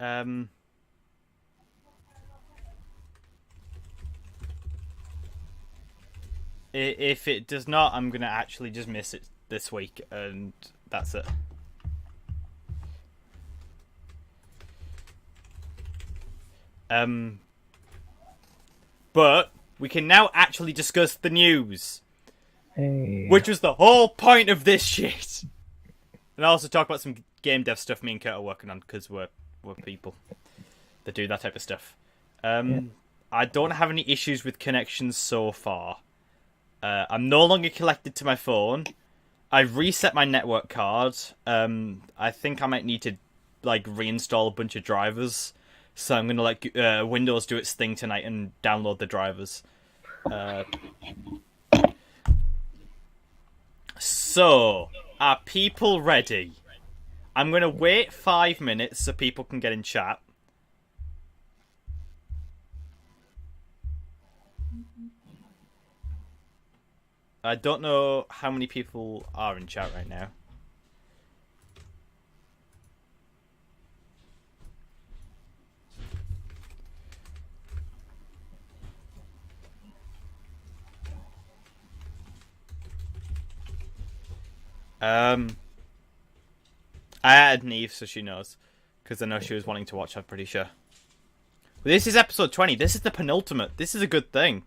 Um, if it does not, I'm gonna actually just miss it this week, and that's it. Um, but we can now actually discuss the news, Hey. which was the whole point of this shit. And also talk about some game dev stuff me and Kurt are working on, because we're people that do that type of stuff. I don't have any issues with connections so far. I'm no longer connected to my phone. I've reset my network card. I think I might need to reinstall a bunch of drivers. So I'm gonna let Windows do its thing tonight and download the drivers. So, are people ready? I'm gonna wait 5 minutes so people can get in chat. I don't know how many people are in chat right now. I added Neve so she knows, because I know she was wanting to watch. I'm pretty sure. But this is episode 20. This is the penultimate. This is a good thing.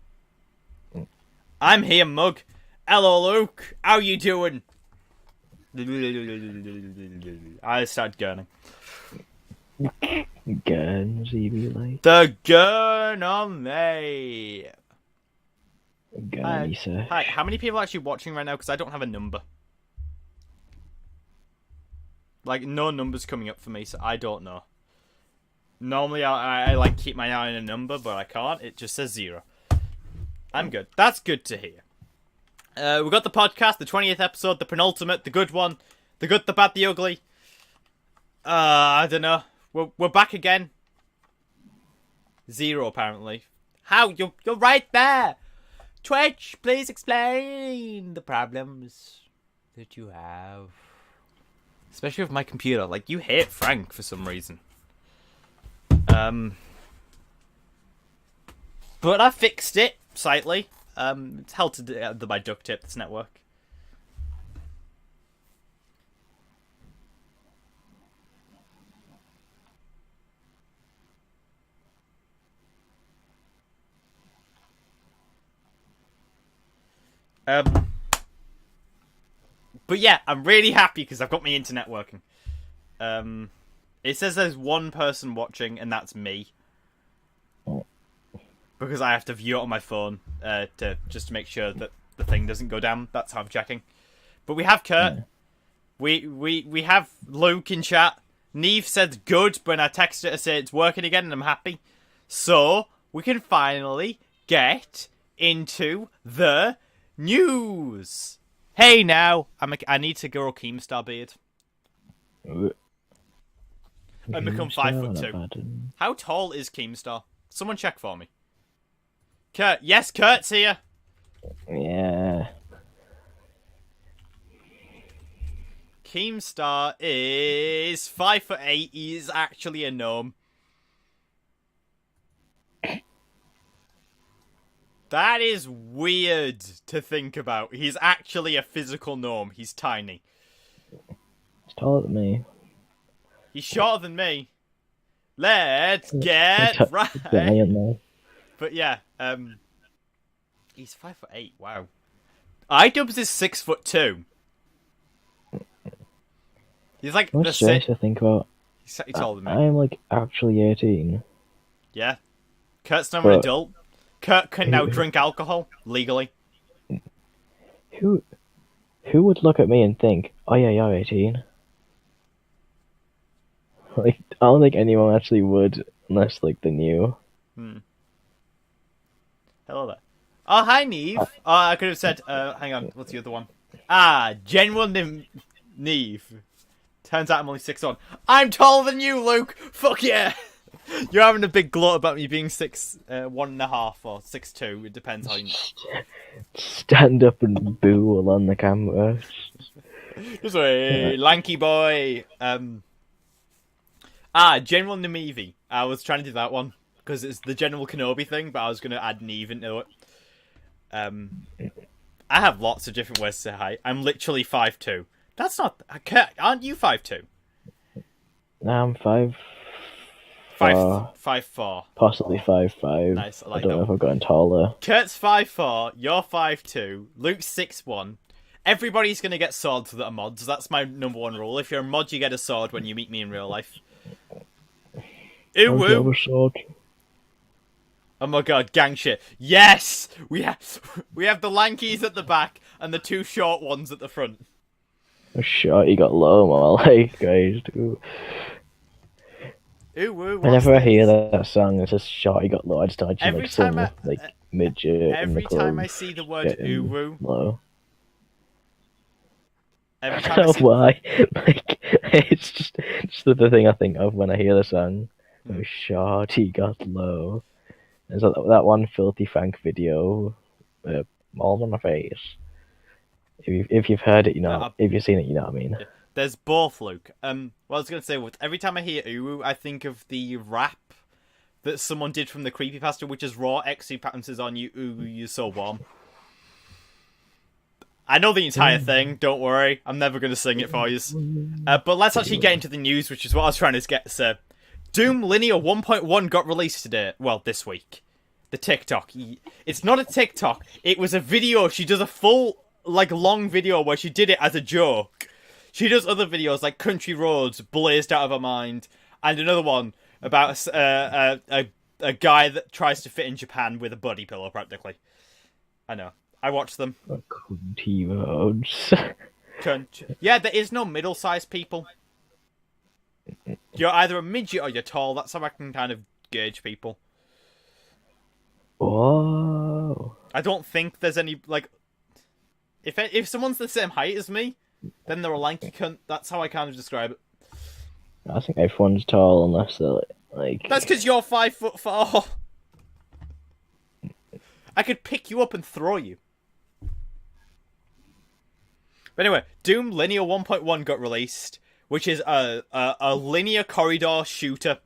I'm here, Mug. Hello, Luke. How you doing? I started gurning. Guns, you be like. The gun on me. Gun, sir. Hi, how many people are actually watching right now? Because I don't have a number. No numbers coming up for me, so I don't know. Normally, I keep my eye on a number, but I can't. It just says 0. I'm good. That's good to hear. We got the podcast, the 20th episode, the penultimate, the good one, the good, the bad, the ugly. I don't know. We're back again. 0 apparently. How? You're right there. Twitch, please explain the problems that you have. Especially with my computer. You hate Frank for some reason. But I fixed it slightly. It's held to by duct tape, this network. But yeah, I'm really happy because I've got my internet working. It says there's one person watching, and that's me. Because I have to view it on my phone to make sure that the thing doesn't go down. That's how I'm checking. But we have Kurt. Yeah. We have Luke in chat. Neve said good when I texted her to say it's working again, and I'm happy. So we can finally get into the news. Hey now, I need to grow a Keemstar beard. And become 5'2". How tall is Keemstar? Someone check for me. Kurt, yes, Kurt's here. Yeah. Keemstar is 5'8". He is actually a gnome. That is weird to think about. He's actually a physical gnome. He's tiny. He's taller than me. He's shorter than me. Let's get right. But yeah, he's 5'8". Wow. iDubbbz is 6'2". He's like the same to think about. He's taller than me. I'm actually 18. Yeah. Kurt's now an adult. Kurt can now drink alcohol legally. Who would look at me and think, "Oh yeah, you're 18"? I don't think anyone actually would, unless they knew. Hello there. Oh, hi, Neve. I could have said, hang on, what's the other one? Genuine Neve. Turns out I'm only 6'1". I'm taller than you, Luke! Fuck yeah! You're having a big gloat about me being 1.5 or 6'2". It depends how you... Stand up and boo on the camera. This way, lanky boy. General Namivi. I was trying to do that one because it's the General Kenobi thing, but I was going to add Neve into it. I have lots of different ways to say hi. I'm literally 5'2". That's not... Aren't you 5'2"? I'm 5'4". 5'4". Possibly 5'5". Nice, I I like don't that know if one. I've gotten taller. Kurt's 5'4", you're 5'2", Luke's 6'1". Everybody's going to get swords that are mods. That's my number one rule. If you're a mod, you get a sword when you meet me in real life. Ooh, Oh, you have woo. a sword? Oh my god, gang shit. Yes! We have the lankies at the back and the two short ones at the front. A shot, he got low, more like, guys. Dude. Ooh, woo, Whenever I hear that song, it's just shot, he got low. I just imagine Every like time some midget in the every club time I see the word getting ooh, woo, low. every I time I don't see... know why. Like, it's just the thing I think of when I hear the song. Oh, shot, he got low. There's that one Filthy Frank video, all on my face. If you've heard it, you know. If you've seen it, you know what I mean. There's both, Luke. What I was going to say was, every time I hear ooh, woo, I think of the rap that someone did from the creepypasta, which is raw XC patterns on you, ooh, you're so warm. I know the entire thing, don't worry. I'm never going to sing it for you. But let's actually get into the news, which is what I was trying to get to say. Doom Linear 1.1 got released today. Well, this week. The TikTok. It's not a TikTok. It was a video. She does a full, long video where she did it as a joke. She does other videos like Country Roads, Blazed Out of Her Mind, and another one about a guy that tries to fit in Japan with a buddy pillow, practically. I know. I watched them. Country Roads. Yeah, there is no middle-sized people. You're either a midget or you're tall. That's how I can kind of gauge people. Whoa. I don't think there's any, if someone's the same height as me, then they're a lanky cunt. That's how I kind of describe it. I think everyone's tall unless they're like... That's because you're 5'4". I could pick you up and throw you. But anyway, Doom Linear 1.1 got released, which is a linear corridor shooter.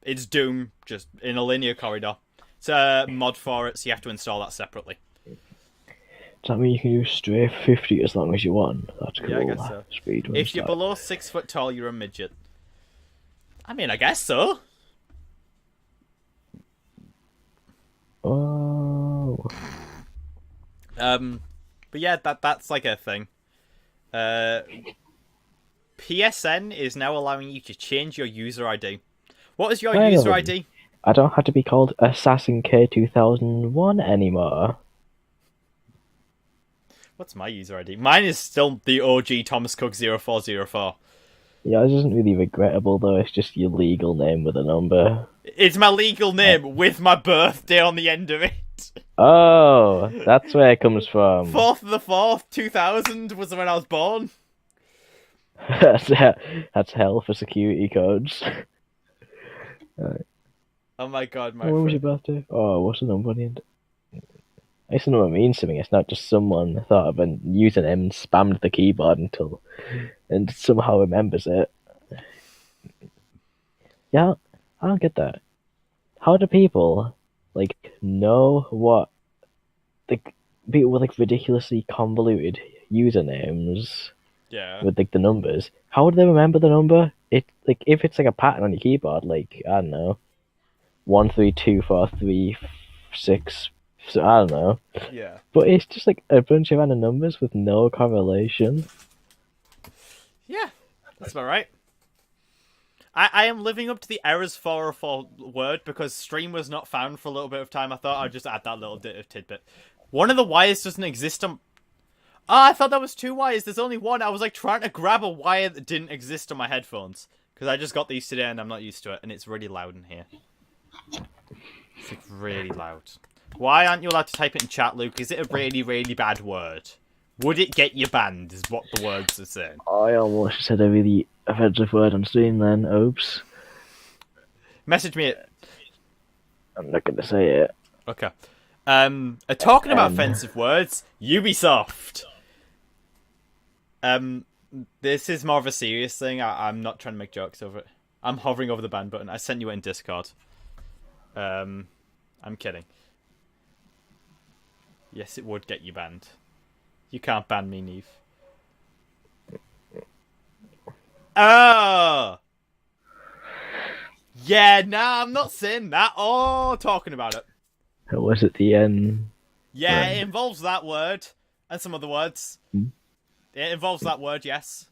It's Doom, just in a linear corridor. It's a mod for it, so you have to install that separately. Does that mean you can do straight 50 as long as you want? That's cool. Yeah, I guess so. Speed If you're below 6 foot tall, you're a midget. I mean, I guess so. Oh. But yeah, that's like a thing. PSN is now allowing you to change your user ID. What is your user ID? I don't have to be called Assassin K2001 anymore. What's my user ID? Mine is still the OG Thomas Cook 0404. Yeah, it isn't really regrettable though. It's just your legal name with a number. It's my legal name with my birthday on the end of it. Oh, that's where it comes from. 4th of the 4th, 2000 was when I was born. That's hell for security codes. Oh my god, my When was your birthday? Oh, what's the number on the end? I used to know what it means to me. It's not just someone thought of a username and spammed the keyboard and somehow remembers it. Yeah, I don't get that. How do people know what people with ridiculously convoluted usernames? Yeah. With the numbers. How would they remember the number? If it's a pattern on your keyboard, I don't know, 13243 6. So I don't know. Yeah. But it's just a bunch of random numbers with no correlation. Yeah, that's about right. I am living up to the errors 404 word because stream was not found for a little bit of time. I thought I'd just add that little bit of tidbit. One of the wires doesn't exist on... Oh, I thought there was 2 wires. There's only one. I was trying to grab a wire that didn't exist on my headphones. Because I just got these today and I'm not used to it. And it's really loud in here. It's really loud. Why aren't you allowed to type it in chat, Luke? Is it a really, really bad word? Would it get you banned, is what the words are saying. I almost said a really offensive word on stream then. Oops. Message me it. I'm not going to say it. Okay. Talking about offensive words, Ubisoft. This is more of a serious thing. I'm not trying to make jokes over it. I'm hovering over the ban button. I sent you it in Discord. I'm kidding. Yes, it would get you banned. You can't ban me, Neve. Oh! Yeah, nah, I'm not saying that. Oh, talking about it. Was it the end? Yeah, Right. it involves that word and some other words. Hmm? It involves that word, yes.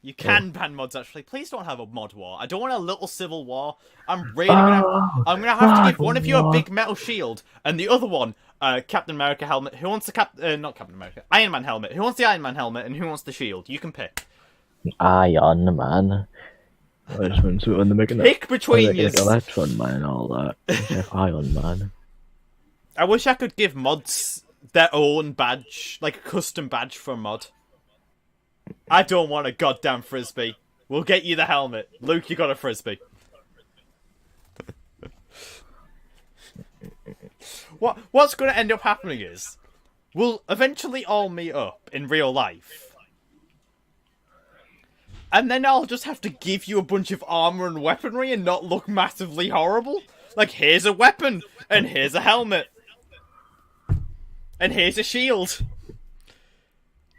You can ban mods, actually. Please don't have a mod war. I don't want a little civil war. I'm gonna have to give one of you a big metal shield and the other one Captain America helmet. Who wants the not Captain America? Iron Man helmet. Who wants the Iron Man helmet and who wants the shield? You can pick. Iron Man. When they're making Pick between you. like Electron Man and all that. It's like Iron Man. I wish I could give mods their own badge, like a custom badge for a mod. I don't want a goddamn frisbee. We'll get you the helmet. Luke, you got a frisbee. What's going to end up happening is we'll eventually all meet up in real life. And then I'll just have to give you a bunch of armor and weaponry and not look massively horrible. Like, here's a weapon, and here's a helmet. And here's a shield.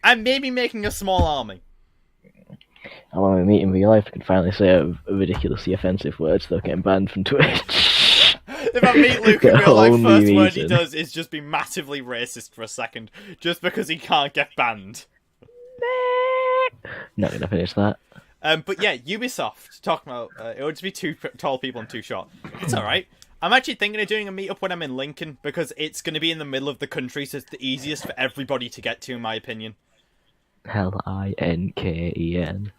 And maybe making a small army. And when we meet in real life, I can finally say a ridiculously offensive word so getting banned from Twitch. If I meet Luke in The real life, only first word he reason. does is just be massively racist for a second. Just because he can't get banned. Not gonna finish that. But yeah, Ubisoft, talking about, it would just be two tall people and too short. It's alright. I'm actually thinking of doing a meetup when I'm in Lincoln, because it's going to be in the middle of the country, so it's the easiest for everybody to get to, in my opinion. Linken.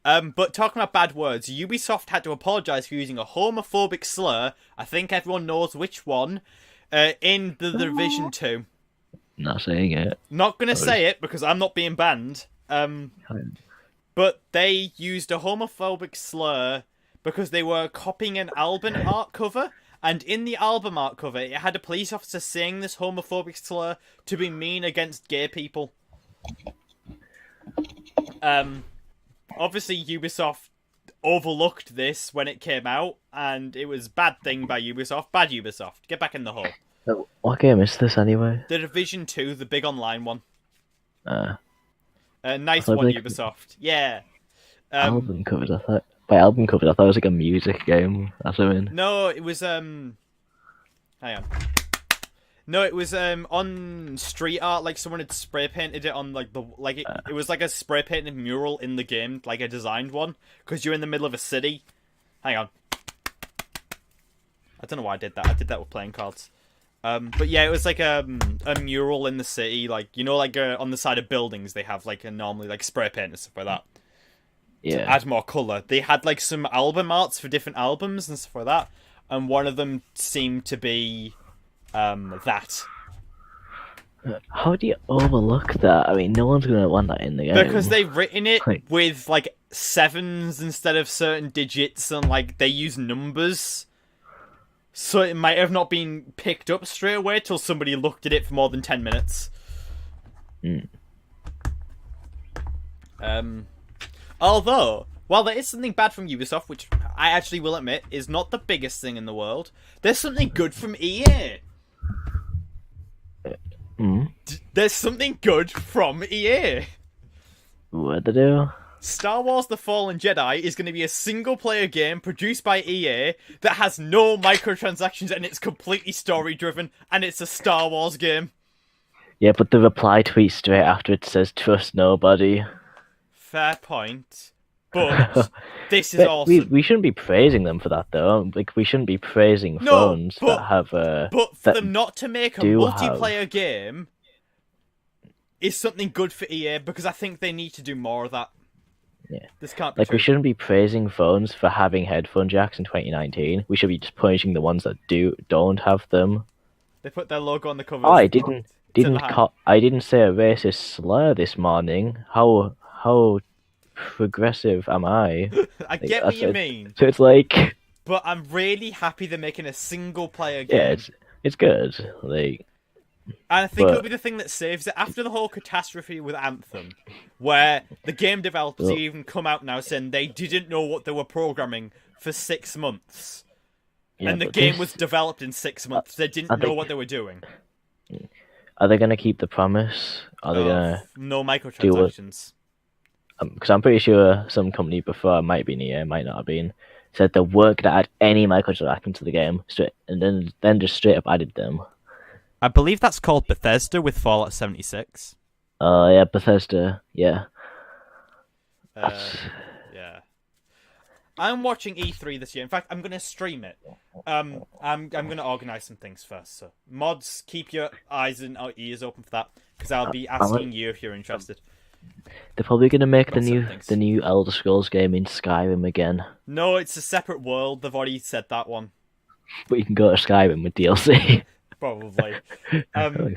But talking about bad words, Ubisoft had to apologise for using a homophobic slur, I think everyone knows which one, in The Division 2. Not saying it. Not going to say it, because I'm not being banned. But they used a homophobic slur because they were copying an album art cover, and in the album art cover, it had a police officer saying this homophobic slur to be mean against gay people. Obviously, Ubisoft overlooked this when it came out, and it was bad thing by Ubisoft. Bad Ubisoft. Get back in the hole. What game is this anyway? The Division 2, the big online one. Nice thought one, like- Ubisoft. Yeah. Album covers, I thought. By album covers, I thought it was like a music game. That's what I mean. No, it was hang on. No, it was on street art. Like someone had spray painted it on it was like a spray painted mural in the game, like a designed one, because you're in the middle of a city. Hang on. I don't know why I did that. I did that with playing cards. But yeah, it was like a mural in the city, like on the side of buildings they have like normally like spray paint and stuff like that. Yeah. To add more colour. They had like some album arts for different albums and stuff like that, and one of them seemed to be that. How do you overlook that? I mean, no one's gonna want that in the game. Because they've written it Like- with like 7s instead of certain digits, and like they use numbers. So it might have not been picked up straight away till somebody looked at it for more than 10 minutes. Although, while there is something bad from Ubisoft, which I actually will admit is not the biggest thing in the world, there's something good from EA. There's something good from EA. What to do? Star Wars The Fallen Jedi is going to be a single-player game produced by EA that has no microtransactions and it's completely story-driven, and it's a Star Wars game. Yeah, but the reply tweet straight after it says "trust nobody." Fair point. But this is awesome. We shouldn't be praising them for that though. Like we shouldn't be praising phones that have. But for that them not to make a do multiplayer game is something good for EA, because I think they need to do more of that. Yeah. This can't be Like true. we shouldn't be praising phones for having headphone jacks in 2019. We should be just punishing the ones that don't have them. They put their logo on the cover. Oh, I It's in didn't the hand. I didn't say a racist slur this morning. How progressive am I? I get what that's you it. mean, So it's like, but I'm really happy they're making a single-player yeah, game. it's good. Like And I think But- it'll be the thing that saves it after the whole catastrophe with Anthem, where the game developers Well- even come out now saying they didn't know what they were programming for 6 months. Yeah, And the but game this- was developed in 6 months. They didn't know think- what they were doing. Are they gonna keep the promise? Are they gonna? No microtransactions. Because I'm pretty sure some company before, might be EA, might not have been, said they weren't gonna add any microtransactions to the game, and then just straight up added them. I believe that's called Bethesda with Fallout 76. Yeah, Bethesda, yeah. Yeah. I'm watching E3 this year. In fact, I'm going to stream it. I'm going to organize some things first. So, mods, keep your eyes and ears open for that, because I'll be asking you if you're interested. They're probably gonna make Got some things. the new Elder Scrolls game in Skyrim again, No, it's a separate world. They've already said that one. but you can go to Skyrim with DLC. Probably. Oh, you're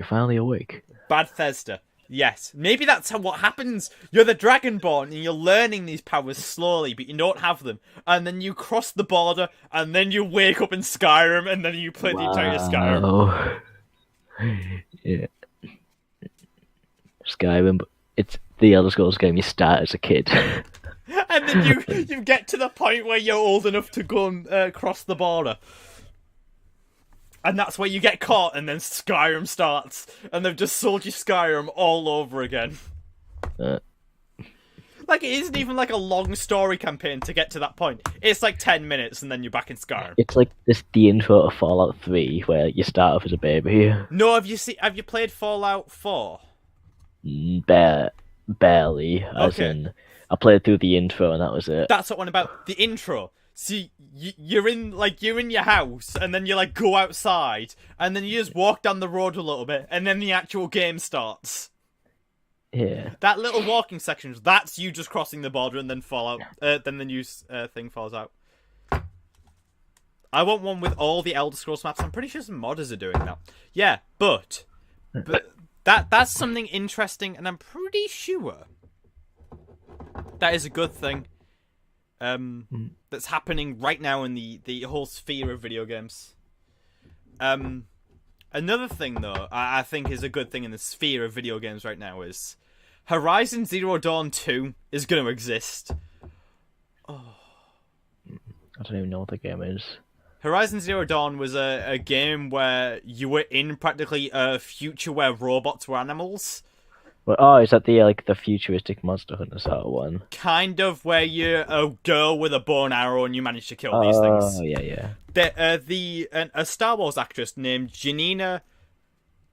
finally awake. Bethesda. Yes. Maybe that's what happens. You're the Dragonborn and you're learning these powers slowly, but you don't have them. And then you cross the border, and then you wake up in Skyrim, and then you play the entire Skyrim. Wow. Yeah. Skyrim, but it's the Elder Scrolls game you start as a kid. And then you get to the point where you're old enough to go and cross the border. And that's where you get caught, and then Skyrim starts. And they've just sold you Skyrim all over again. Uh. Like, it isn't even like a long story campaign to get to that point. It's like 10 minutes, and then you're back in Skyrim. It's like the intro of Fallout 3, where you start off as a baby. No, have you played Fallout 4? Barely, as Okay. in, I played through the intro and that was it. That's what one about the intro. See, you're in your house, and then you like go outside, and then you just walk down the road a little bit, and then the actual game starts. Yeah. That little walking section, that's you just crossing the border, and then Fallout. Then the new thing falls out. I want one with all the Elder Scrolls maps. I'm pretty sure some modders are doing that. Yeah, but that's something interesting, and I'm pretty sure that is a good thing. That's happening right now in the whole sphere of video games. Another thing, though, I think is a good thing in the sphere of video games right now is Horizon Zero Dawn 2 is going to exist. I don't even know what the game is. Horizon Zero Dawn was a game where you were in practically a future where robots were animals. Well, is that the futuristic Monster Hunter sort of one? Kind of where you're a girl with a bow and arrow and you manage to kill these things. Oh, yeah. A Star Wars actress named Janina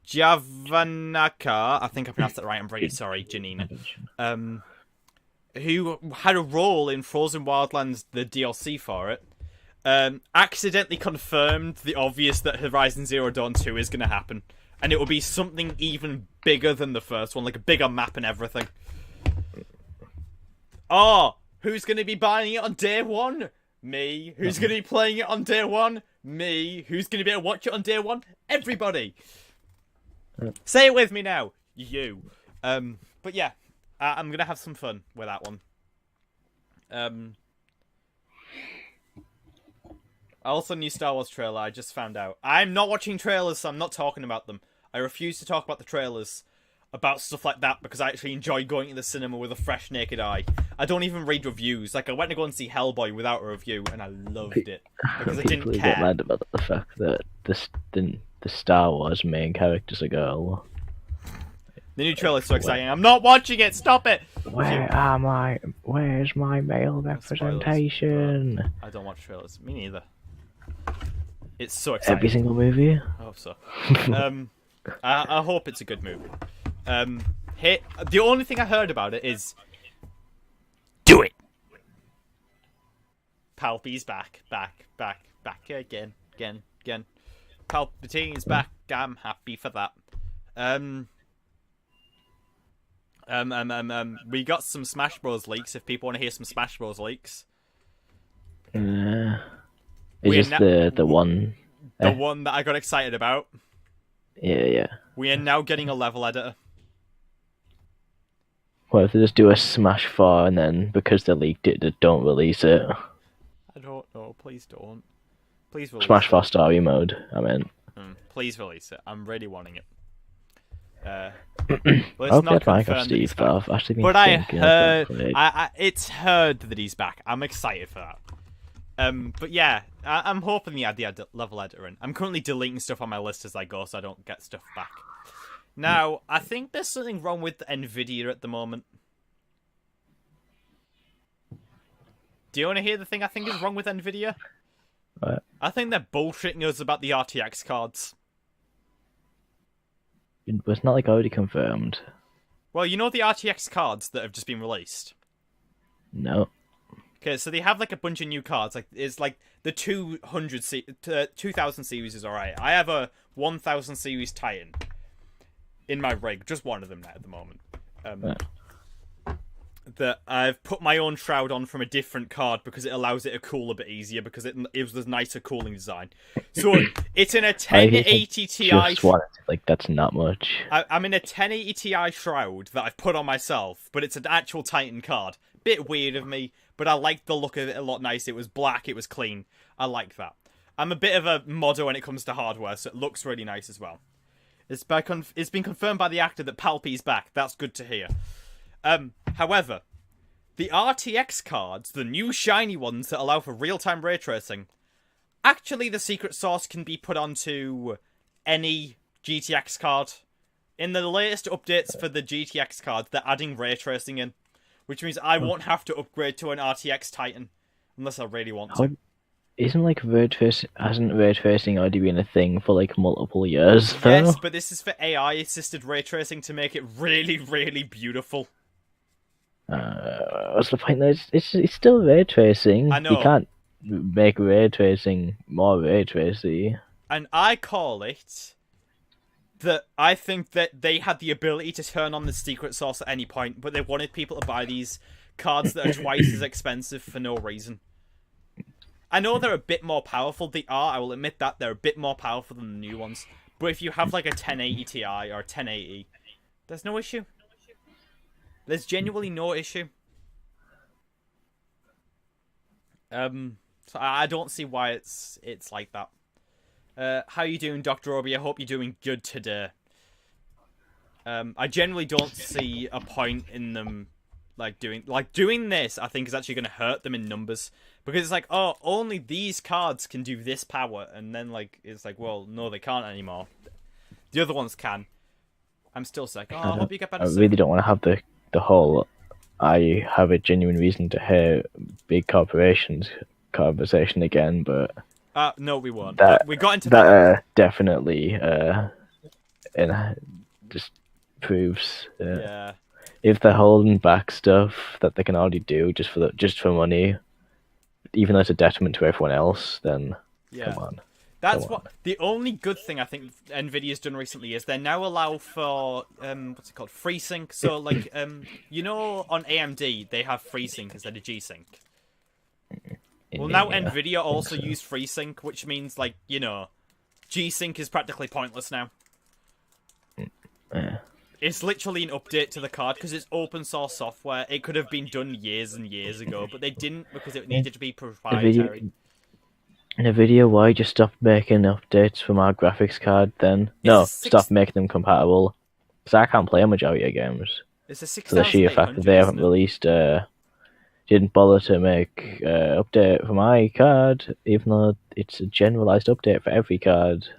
Javanaka, I think I pronounced that right, I'm really sorry, Janina, who had a role in Frozen Wildlands, the DLC for it, accidentally confirmed the obvious that Horizon Zero Dawn 2 is going to happen. And it will be something even bigger than the first one, like a bigger map and everything. Oh, who's going to be buying it on day one? Me. Who's going to be playing it on day one? Me. Who's going to be able to watch it on day one? Everybody. Say it with me now. You. But yeah, I'm going to have some fun with that one. Also, new Star Wars trailer, I just found out. I'm not watching trailers, so I'm not talking about them. I refuse to talk about the trailers, about stuff like that, because I actually enjoy going to the cinema with a fresh, naked eye. I don't even read reviews. Like, I went to go and see Hellboy without a review, and I loved it. Because I People didn't get care. mad about the fact that the Star Wars main character's a girl. The new trailer's so exciting. I'm not watching it! Stop it! Where's my male representation? I don't watch trailers. Me neither. It's so exciting. Every single movie? I hope so. I hope it's a good movie. The only thing I heard about it is do it. Palpy's back again. Palpatine's back. I'm happy for that. We got some Smash Bros leaks. If people want to hear some Smash Bros leaks, Is this the one? the one that I got excited about. Yeah. We are now getting a level editor. What if they just do a Smash 4 and then, because they leaked it, they don't release it? I don't know. Please don't. Please release Smash it. 4 story mode, I mean. Please release it. I'm really wanting it. Well, I'll get back off Steve, but I've actually been thinking about it. It's heard that he's back. I'm excited for that. But yeah, I'm hoping he had the level editor in. I'm currently deleting stuff on my list as I go, so I don't get stuff back. Now, I think there's something wrong with Nvidia at the moment. Do you want to hear the thing I think is wrong with Nvidia? What? I think they're bullshitting us about the RTX cards. It's not like already confirmed. Well, you know the RTX cards that have just been released? No. Okay, so they have like a bunch of new cards. Like it's like the 2000 series is alright. I have a 1000 series Titan in my rig, just one of them now at the moment. That I've put my own shroud on from a different card because it allows it to cool a bit easier because it was the nicer cooling design. So it's in a 1080 Ti. Like that's not much. I'm in a 1080 Ti shroud that I've put on myself, but it's an actual Titan card. Bit weird of me, but I like the look of it a lot nicer. It was black, it was clean. I like that. I'm a bit of a modder when it comes to hardware, so it looks really nice as well. It's been confirmed by the actor that Palpy's back. That's good to hear. However, the RTX cards, the new shiny ones that allow for real-time ray tracing, actually the secret sauce can be put onto any GTX card. In the latest updates for the GTX card, they're adding ray tracing in, which means I won't have to upgrade to an RTX Titan unless I really want to. Isn't like hasn't ray tracing already been a thing for like multiple years? Though? Yes, but this is for AI-assisted ray tracing to make it really, really beautiful. What's the point? It's still ray tracing. I know. You can't make ray tracing more ray tracy. And I call it that I think that they had the ability to turn on the secret sauce at any point, but they wanted people to buy these cards that are twice as expensive for no reason. I know they're a bit more powerful. They are, I will admit that. They're a bit more powerful than the new ones. But if you have like a 1080 Ti or a 1080, there's no issue. There's genuinely no issue. So I don't see why it's like that. How you doing, Dr. Obi? I hope you're doing good today. I generally don't see a point in them doing this. I think is actually going to hurt them in numbers because it's like, oh, only these cards can do this power, and then like it's like, well, no, they can't anymore. The other ones can. I'm still sick. Oh, I hope you get better. I really don't want to have the whole I have a genuine reason to hate big corporations conversation again, but no, we won't. We got into that. Definitely, and just proves if they're holding back stuff that they can already do just for money, even though it's a detriment to everyone else, then come on. That's what the only good thing I think Nvidia's done recently is they now allow for what's it called, FreeSync. So like you know on AMD they have FreeSync instead of G-Sync. Well, now Nvidia also use FreeSync, which means like G-Sync is practically pointless now. It's literally an update to the card because it's open source software. It could have been done years and years ago, but they didn't because it needed to be proprietary. Nvidia, why just stop making updates for my graphics card then? No, stop making them compatible. Because I can't play a majority of games. It's a 6,800. For the sheer fact that they haven't released, didn't bother to make update for my card, even though it's a generalized update for every card.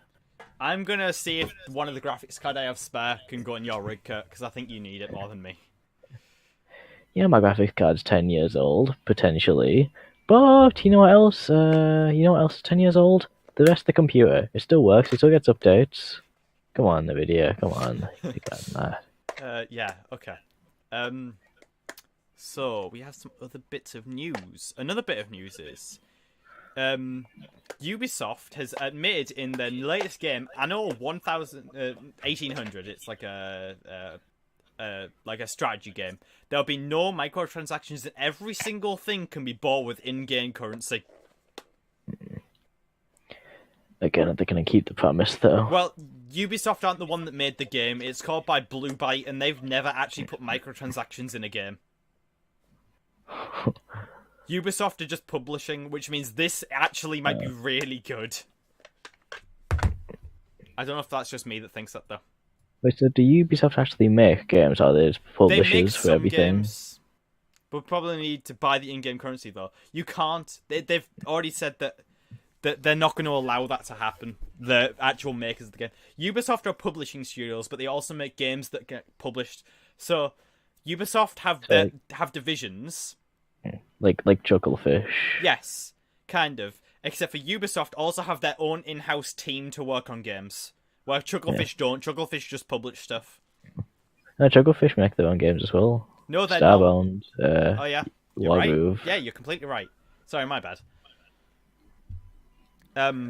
I'm gonna see if one of the graphics card I have spare can go in your rig, Kurt, because I think you need it more than me. Yeah, my graphics card's 10 years old, potentially. But you know what else? Is 10 years old? The rest of the computer. It still works. It still gets updates. Come on, Nvidia. Come on. You got that. Yeah. Okay. So we have some other bits of news. Another bit of news is, Ubisoft has admitted in their latest game, I know 1800. It's like a strategy game. There'll be no microtransactions, and every single thing can be bought with in-game currency. Again, are they going to keep the promise, though? Well, Ubisoft aren't the one that made the game. It's called by Blue Byte, and they've never actually put microtransactions in a game. Ubisoft are just publishing, which means this actually might be really good. I don't know if that's just me that thinks that though. Wait, so do Ubisoft actually make games, or they just They make publishers for some everything? games, but probably need to buy the in-game currency though. You can't. They've already said that they're not going to allow that to happen. The actual makers of the game, Ubisoft are publishing studios, but they also make games that get published. So Ubisoft have divisions. Like Chucklefish. Yes, kind of. Except for Ubisoft also have their own in-house team to work on games. Where Chucklefish don't. Chucklefish just publish stuff. No, Chucklefish make their own games as well. No, they're not. Starbound. Oh yeah, you're right. Wargroove. Yeah, you're completely right. Sorry, my bad.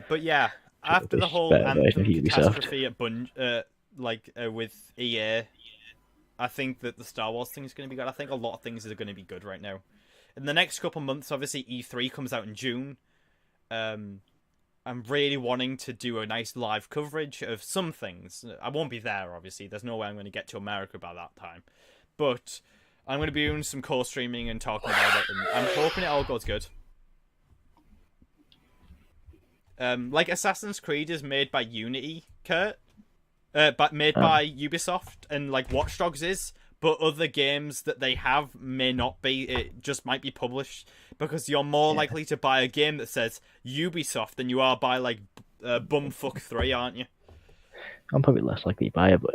But yeah, after the whole better version Anthem of Ubisoft. catastrophe at with EA, I think that the Star Wars thing is going to be good. I think a lot of things are going to be good right now. In the next couple months, obviously E3 comes out in June. I'm really wanting to do a nice live coverage of some things. I won't be there, obviously. There's no way I'm going to get to America by that time. But I'm going to be doing some co-streaming and talking about it, and I'm hoping it all goes good. Like Assassin's Creed is made by Unity, Kurt, but made by Ubisoft, and like Watch Dogs is, but other games that they have may not be. It just might be published because you're more likely to buy a game that says Ubisoft than you are buy like Bumfuck 3, aren't you? I'm probably less likely to buy it, but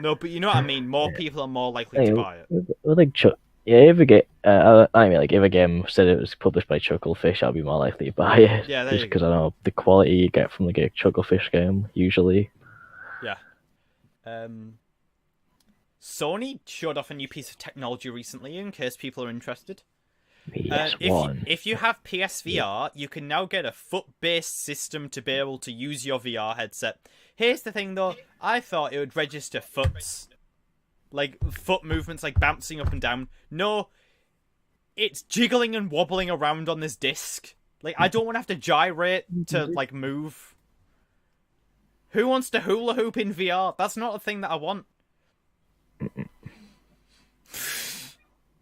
No, but you know what I mean. More people are more likely to buy it. If a game, if a game said it was published by Chucklefish, I'll be more likely to buy it. Yeah, there just you because I know the quality you get from the Chucklefish game usually. Yeah. Sony showed off a new piece of technology recently, in case people are interested. If you have PSVR, you can now get a foot-based system to be able to use your VR headset. Here's the thing, though. I thought it would register foots. Like, foot movements, like bouncing up and down. No, it's jiggling and wobbling around on this disc. Like, I don't want to have to gyrate to, like, move. Who wants to hula hoop in VR? That's not a thing that I want.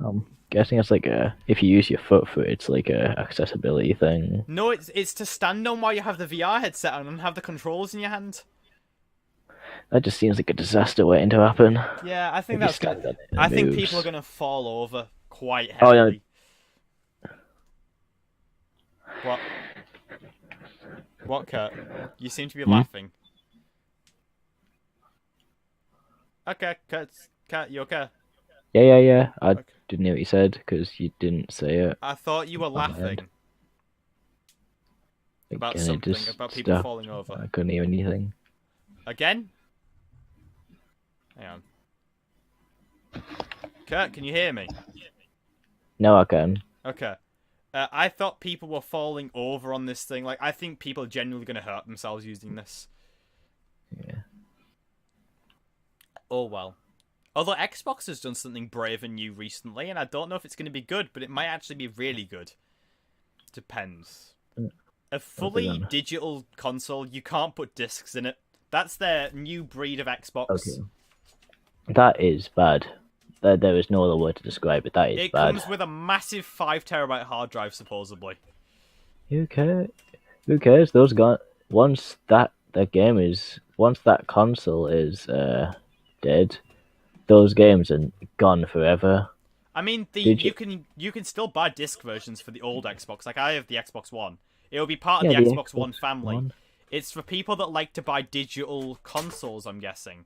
I'm guessing it's like if you use your foot for it, it's like a accessibility thing. No, it's to stand on while you have the VR headset on and have the controls in your hand. That just seems like a disaster waiting to happen. Yeah, I think If you that's stand good. on it, it I think moves. people are gonna fall over quite Oh, heavily. yeah. What? What, Kurt? You seem to be laughing. Okay, Kurt, you okay? Yeah. I Okay. didn't hear what you said because you didn't say it. I thought you were laughing about Again, it something, just about people stopped. falling over. I couldn't hear anything. Again? Hang on. Kurt, can you hear me? No, I can. Okay. I thought people were falling over on this thing. Like, I think people are genuinely going to hurt themselves using this. Yeah. Oh, well. Although Xbox has done something brave and new recently, and I don't know if it's going to be good, but it might actually be really good. Depends. A fully digital console, you can't put discs in it. That's their new breed of Xbox. Okay. That is bad. There is no other word to describe it. That is It bad. comes with a massive 5 terabyte hard drive, supposedly. Who cares? Who cares? Those once that console is dead, those games are gone forever. I mean, you can still buy disc versions for the old Xbox. Like, I have the Xbox One. It will be part of the Xbox One family. One. It's for people that like to buy digital consoles, I'm guessing.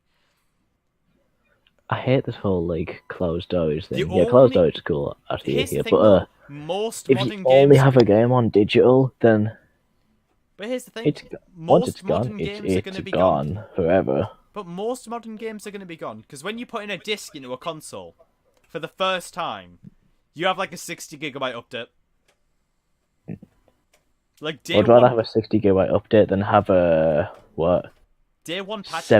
I hate this whole like closed doors thing. The Yeah, closed only- doors is cool actually. Here's the Yeah, thing, but though. Most if modern you only games... have a game on digital, then But here's the thing. once Most it's gone, modern games are going it's to be gone. gone forever. But most modern games are going to be gone. Because when you put in a disc into a console, for the first time, you have like a 60 gigabyte update. Like day I'd rather one, have a 60 gigabyte update than have a day one patch.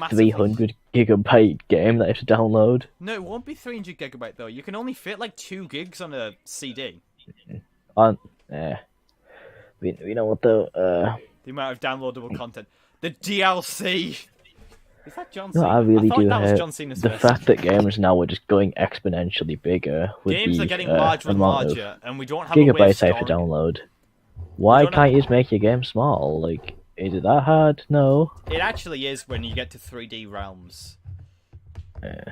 300 gigabyte game that I have to download. No, it won't be 300 gigabyte though. You can only fit like 2 gigs on a CD. We know what though. The amount of downloadable content. The DLC. Is that John No, Cena? I really thought do that was hate John Cena's the face. fact that games now are just going exponentially bigger. With Games the, are getting larger and amount of larger, and we don't have a way of gigabytes I have to storing. download. Why don't can't you just make your game small? Like, Is it that hard? No. It actually is when you get to 3D realms. Yeah.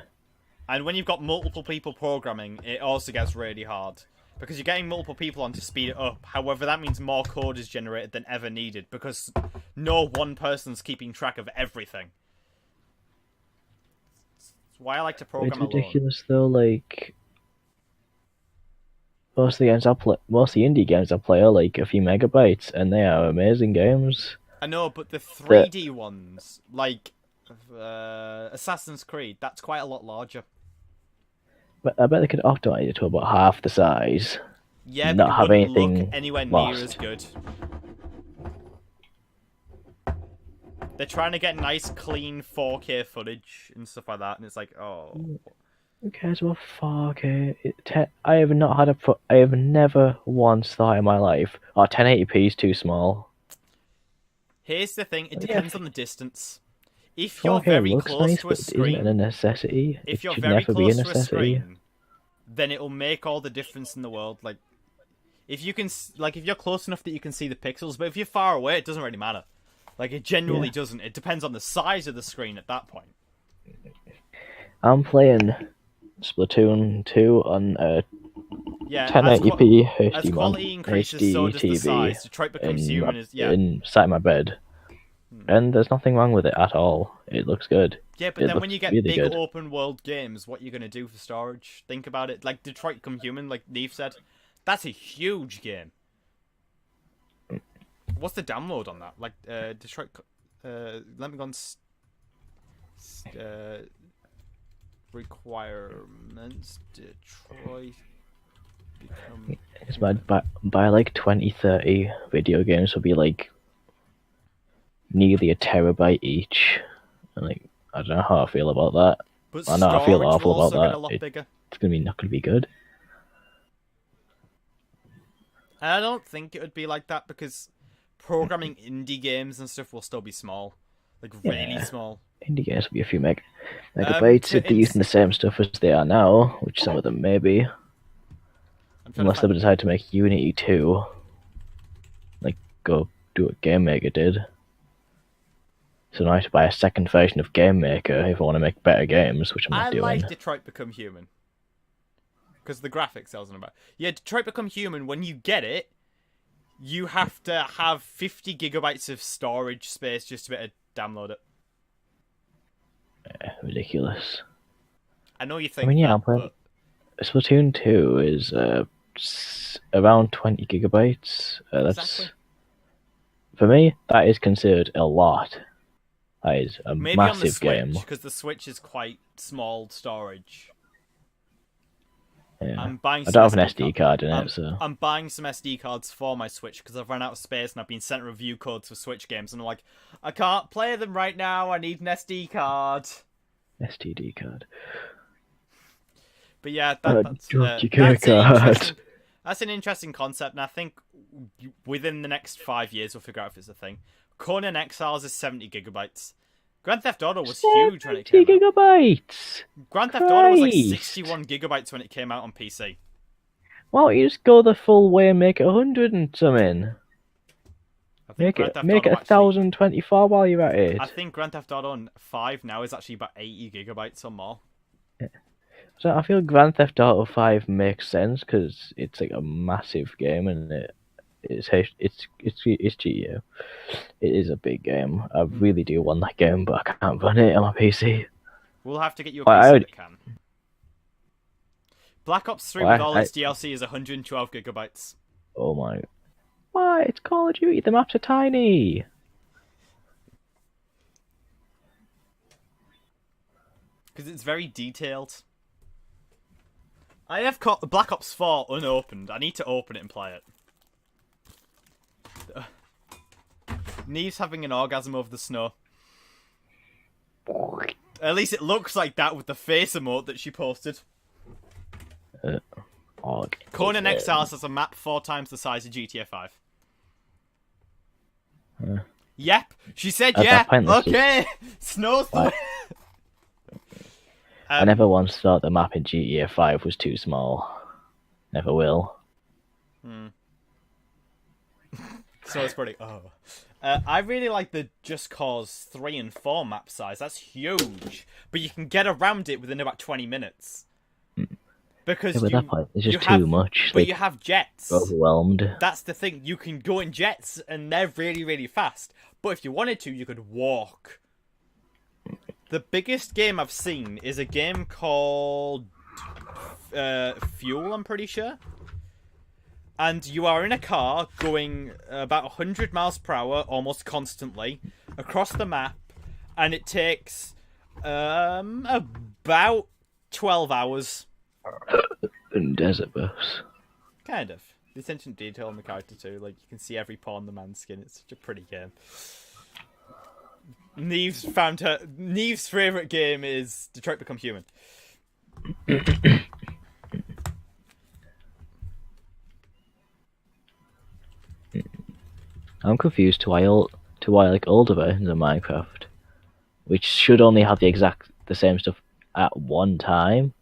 And when you've got multiple people programming, it also gets really hard. Because you're getting multiple people on to speed it up. However, that means more code is generated than ever needed. Because no one person's keeping track of everything. That's why I like to program It's alone. ridiculous though. Like most of the games I play, most of the indie games I play are like a few megabytes, and they are amazing games. I know, but the 3D ones, like Assassin's Creed, that's quite a lot larger. But I bet they could optimize it to about half the size. Yeah, Not but it have wouldn't anything look anywhere near lost. as good. They're trying to get nice, clean 4K footage and stuff like that, and it's like, oh. Who cares about 4K? I have not had I have never once thought in my life, oh, 1080p is too small. Here's the thing, it Yeah. depends on the distance. If you're 4K very looks close nice, to a but isn't it a screen, necessity? if It you're should very never be a close to a necessity. screen, then it'll make all the difference in the world. Like, if you can, like, if you're close enough that you can see the pixels, but if you're far away, it doesn't really matter. Like, it genuinely doesn't. It depends on the size of the screen at that point. I'm playing Splatoon 2 on Yeah, 1080p as HD quality increases, so does the TV size. Detroit becomes human. inside my bed, and there's nothing wrong with it at all. It looks good. Yeah, but It then when looks you get really big good. open world games, what are you going to do for storage? Think about it. Like Detroit Become Human, like Neve said. That's a huge game. What's the download on that? Like, Detroit... let me go on... requirements... Detroit... Become... It's by like 2030, video games will be like nearly a terabyte each. And like, I don't know how I feel about that. But I know I feel storage awful will also about get that. a lot bigger. It's gonna be not gonna be good. And I don't think it would be like that because programming indie games and stuff will still be small. Like, really Yeah. small. Indie games will be a few megabytes if they're using the same stuff as they are now, which some of them may be. I'm trying to Unless they find- decide to make Unity 2. Like, go do what Game Maker did. So now I have to buy a second version of Game Maker if I want to make better games, which I'm not I doing. like Detroit Become Human. Because the graphics I was on about. Yeah, Detroit Become Human, when you get it, you have to have 50 gigabytes of storage space just to be able to download it. Ridiculous. I know you think mean, yeah, that, I'm playing- but Splatoon 2 is around 20 gigabytes. That's Exactly. For me, that is considered a lot. That is a maybe on the massive game. Switch, because the Switch is quite small storage. Yeah. I'm buying I some don't have an SD SD card in I'm, it, so I'm buying some SD cards for my Switch because I've run out of space and I've been sent review codes for Switch games and I'm like, I can't play them right now, I need an SD card. STD card. But yeah, George that's card. That's an interesting concept, and I think within the next 5 years we'll figure out if it's a thing. Conan Exiles is 70 gigabytes. Grand Theft Auto was huge when it 70 came out. gigabytes! Grand Theft Auto was like Christ. 61 gigabytes when it came out on PC. Why don't you just go the full way and make it 100 and something? I think Make Grand it Theft make Auto it 1024 while you're at it. I think Grand Theft Auto 5 now is actually about 80 gigabytes or more. So I feel Grand Theft Auto 5 makes sense because it's like a massive game and it's GU. It is a big game. I really do want that game, but I can't run it on my PC. We'll have to get you a Well, PC I would- that can. Black Ops 3 Well, with all I- its DLC is 112 gigabytes. Oh my! Why? It's Call of Duty. The maps are tiny. Because it's very detailed. I have caught Black Ops 4 unopened. I need to open it and play it. Neve's having an orgasm over the snow. At least it looks like that with the face emote that she posted. Conan Exiles has a map 4 times the size of GTA 5. Yep, she said That's yeah. not pointless. Okay, snow's the way. I never once thought the map in GTA 5 was too small. Never will. So it's pretty. I really like the Just Cause 3 and 4 map size. That's huge, but you can get around it within about 20 minutes. Because Yeah, but that point, it's just have, too much. But Like, you have jets. overwhelmed. That's the thing. You can go in jets, and they're really, really fast. But if you wanted to, you could walk. The biggest game I've seen is a game called Fuel, I'm pretty sure. And you are in a car going about 100 miles per hour almost constantly across the map, and it takes about 12 hours. And Desert Bus. Kind of. The attention to detail on the character too, like you can see every pore on the man's skin. It's such a pretty game. Neve's favourite game is Detroit Become Human. I'm confused to why like older versions of Minecraft, which should only have the same stuff at one time,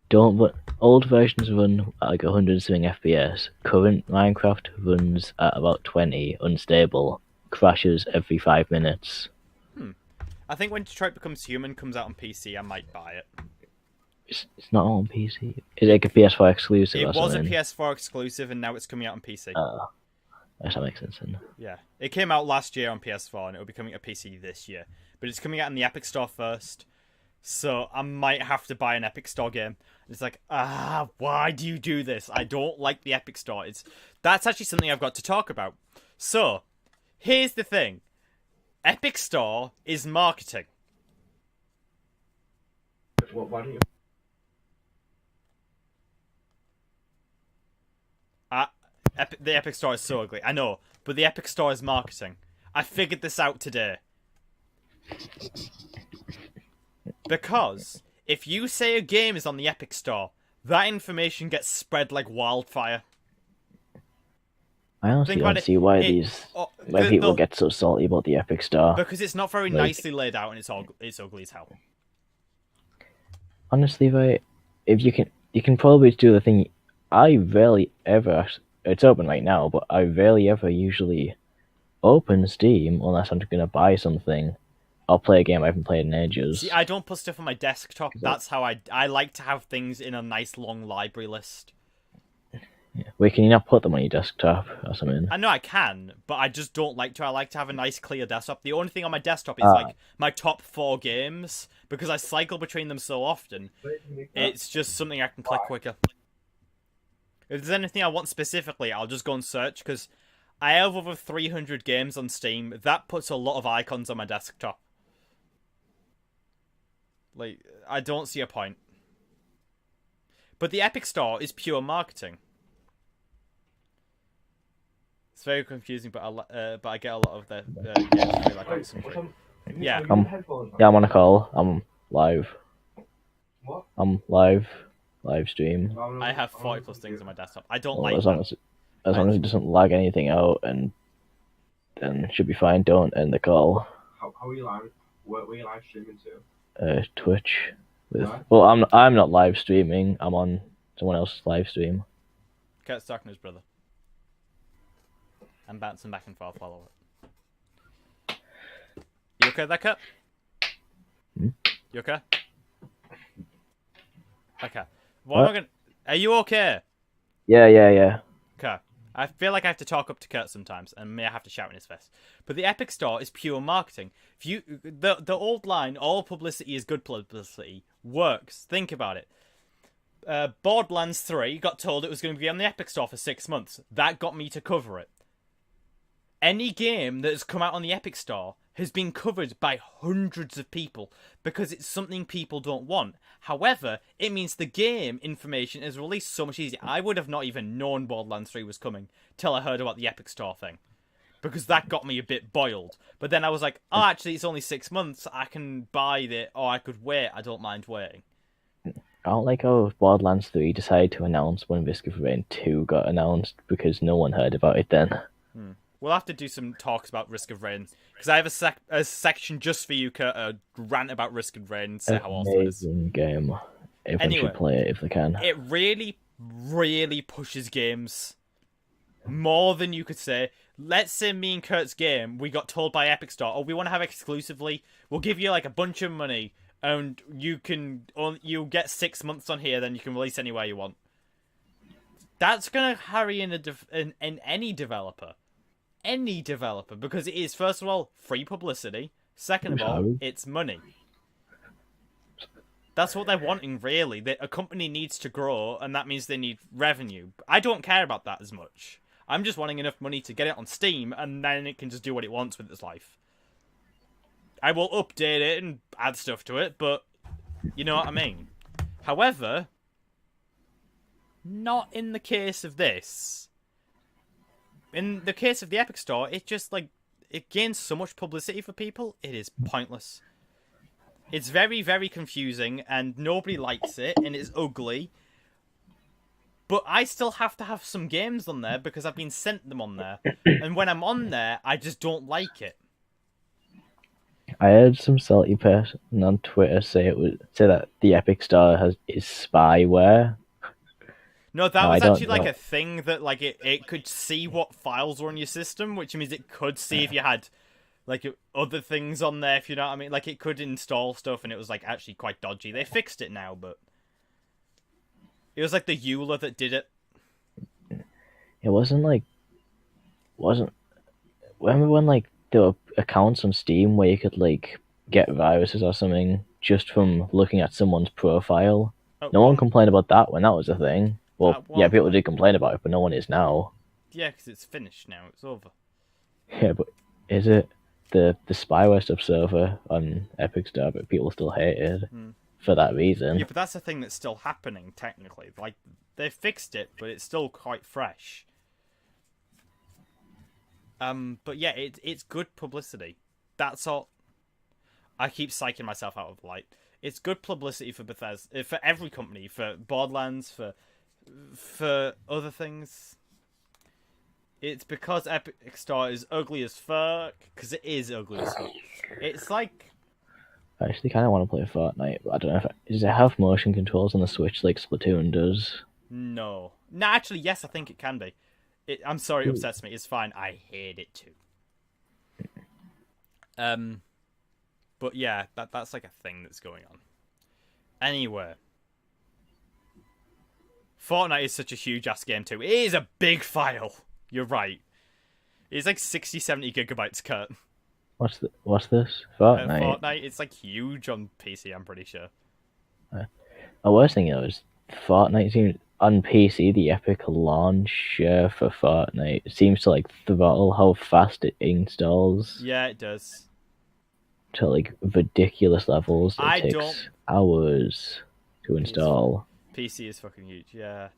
don't. But old versions run at like 100 something FPS. Current Minecraft runs at about 20, unstable, crashes every 5 minutes. I think when Detroit Becomes Human comes out on PC, I might buy it. It's not on PC. Is it like a PS4 exclusive? It or was a something? PS4 exclusive, and now it's coming out on PC. That makes sense then. Yeah, it came out last year on PS4, and it will be coming to PC this year. But it's coming out in the Epic Store first, so I might have to buy an Epic Store game. It's like, why do you do this? I don't like the Epic Store. That's actually something I've got to talk about. So, here's the thing. Epic Store is marketing. Why don't you? The Epic Store is so ugly. I know, but the Epic Store is marketing. I figured this out today. Because if you say a game is on the Epic Store, that information gets spread like wildfire. I honestly don't see why people get so salty about the Epic Store. Because it's not very nicely laid out, and it's ugly as hell. Honestly, right, if you can probably do the thing. I rarely ever. It's open right now, but I rarely ever usually open Steam unless I'm going to buy something. I'll play a game I haven't played in ages. See, I don't put stuff on my desktop. That's how I like to have things in a nice long library list. Yeah. Wait, can you not put them on your desktop or something? I know I can, but I just don't like to. I like to have a nice clear desktop. The only thing on my desktop is like my top 4 games, because I cycle between them so often. It's just something I can click quicker. If there's anything I want specifically, I'll just go and search, because I have over 300 games on Steam. That puts a lot of icons on my desktop. Like, I don't see a point. But the Epic Store is pure marketing. It's very confusing, but I get a lot of the games really like Yeah. I'm on a call. I'm live. What? I'm live stream. I have 40 plus things on my desktop. I don't Well, like as long as it doesn't lag anything out, and then should be fine. Don't end the call. How are you live? Where are you live streaming to? Twitch. What? Well, I'm not live streaming. I'm on someone else's live stream. Kurt's talking to his brother. I'm bouncing back and forth while I work. You okay there, Kurt? You okay? Okay. What am I gonna... Are you okay? Yeah. Okay. I feel like I have to talk up to Kurt sometimes, and may I have to shout in his face. But the Epic Store is pure marketing. If you the old line, all publicity is good publicity, works. Think about it. Borderlands 3 got told it was going to be on the Epic Store for 6 months. That got me to cover it. Any game that has come out on the Epic Store has been covered by hundreds of people because it's something people don't want. However, it means the game information is released so much easier. I would have not even known Borderlands 3 was coming till I heard about the Epic Store thing, because that got me a bit boiled. But then I was like, oh, actually, it's only 6 months. I can buy it, or I could wait. I don't mind waiting. I don't like how Borderlands 3 decided to announce when Risk of Rain 2 got announced, because no one heard about it then. We'll have to do some talks about Risk of Rain, because I have a section just for you, Kurt, a rant about Risk of Rain, say how awesome it is. Amazing game. Everyone Anyway, should play it if they can. It really, really pushes games. more than you could say. Let's say me and Kurt's game, we got told by Epic Store, oh, we want to have it exclusively. We'll give you like a bunch of money, and you'll get 6 months on here, then you can release anywhere you want. That's gonna harry in any developer, because it is, first of all, free publicity. Second of all, it's money. That's what they're wanting, really. A company needs to grow, and that means they need revenue. I don't care about that as much. I'm just wanting enough money to get it on Steam, and then it can just do what it wants with its life. I will update it and add stuff to it, but you know what I mean. However, not in the case of this. In the case of the Epic Store, it just, like, it gains so much publicity for people, it is pointless. It's very, very confusing, and nobody likes it, and it's ugly. But I still have to have some games on there because I've been sent them on there. And when I'm on there, I just don't like it. I heard some salty person on Twitter say that the Epic Store is spyware. No, that was actually like a thing that like it could see what files were on your system, which means it could see if you had like other things on there, if you know what I mean. Like it could install stuff, and it was like actually quite dodgy. They fixed it now, but it was like the EULA that did it. It wasn't. Remember when like there were accounts on Steam where you could like get viruses or something just from looking at someone's profile? No one complained about that when that was a thing. Well, yeah, people did complain about it, but no one is now. Yeah, because it's finished now. It's over. Yeah, but is it the spyware stuff's over on Epic Store, but people still hate it for that reason? Yeah, but that's the thing that's still happening, technically. Like, they fixed it, but it's still quite fresh. But yeah, it's good publicity. That's all. I keep psyching myself out of the light. It's good publicity for Bethesda, for every company, for Borderlands, for other things. It's because Epic Store is ugly as fuck, because it is ugly as fuck. It's like... I actually kind of want to play Fortnite, but I don't know if does it have motion controls on the Switch like Splatoon does? No. No, actually, yes, I think it can be. I'm sorry, it upsets me. It's fine. I hate it too. But yeah, that's like a thing that's going on. Anyway. Fortnite is such a huge-ass game too. It is a big file. You're right. It's like 60, 70 gigabytes, Kurt. What's this? Fortnite? Fortnite, it's like huge on PC, I'm pretty sure. The worst thing is, Fortnite seems, on PC, the Epic launcher for Fortnite seems to like throttle how fast it installs. Yeah, it does. To like ridiculous levels. It takes hours to install. PC is fucking huge, yeah.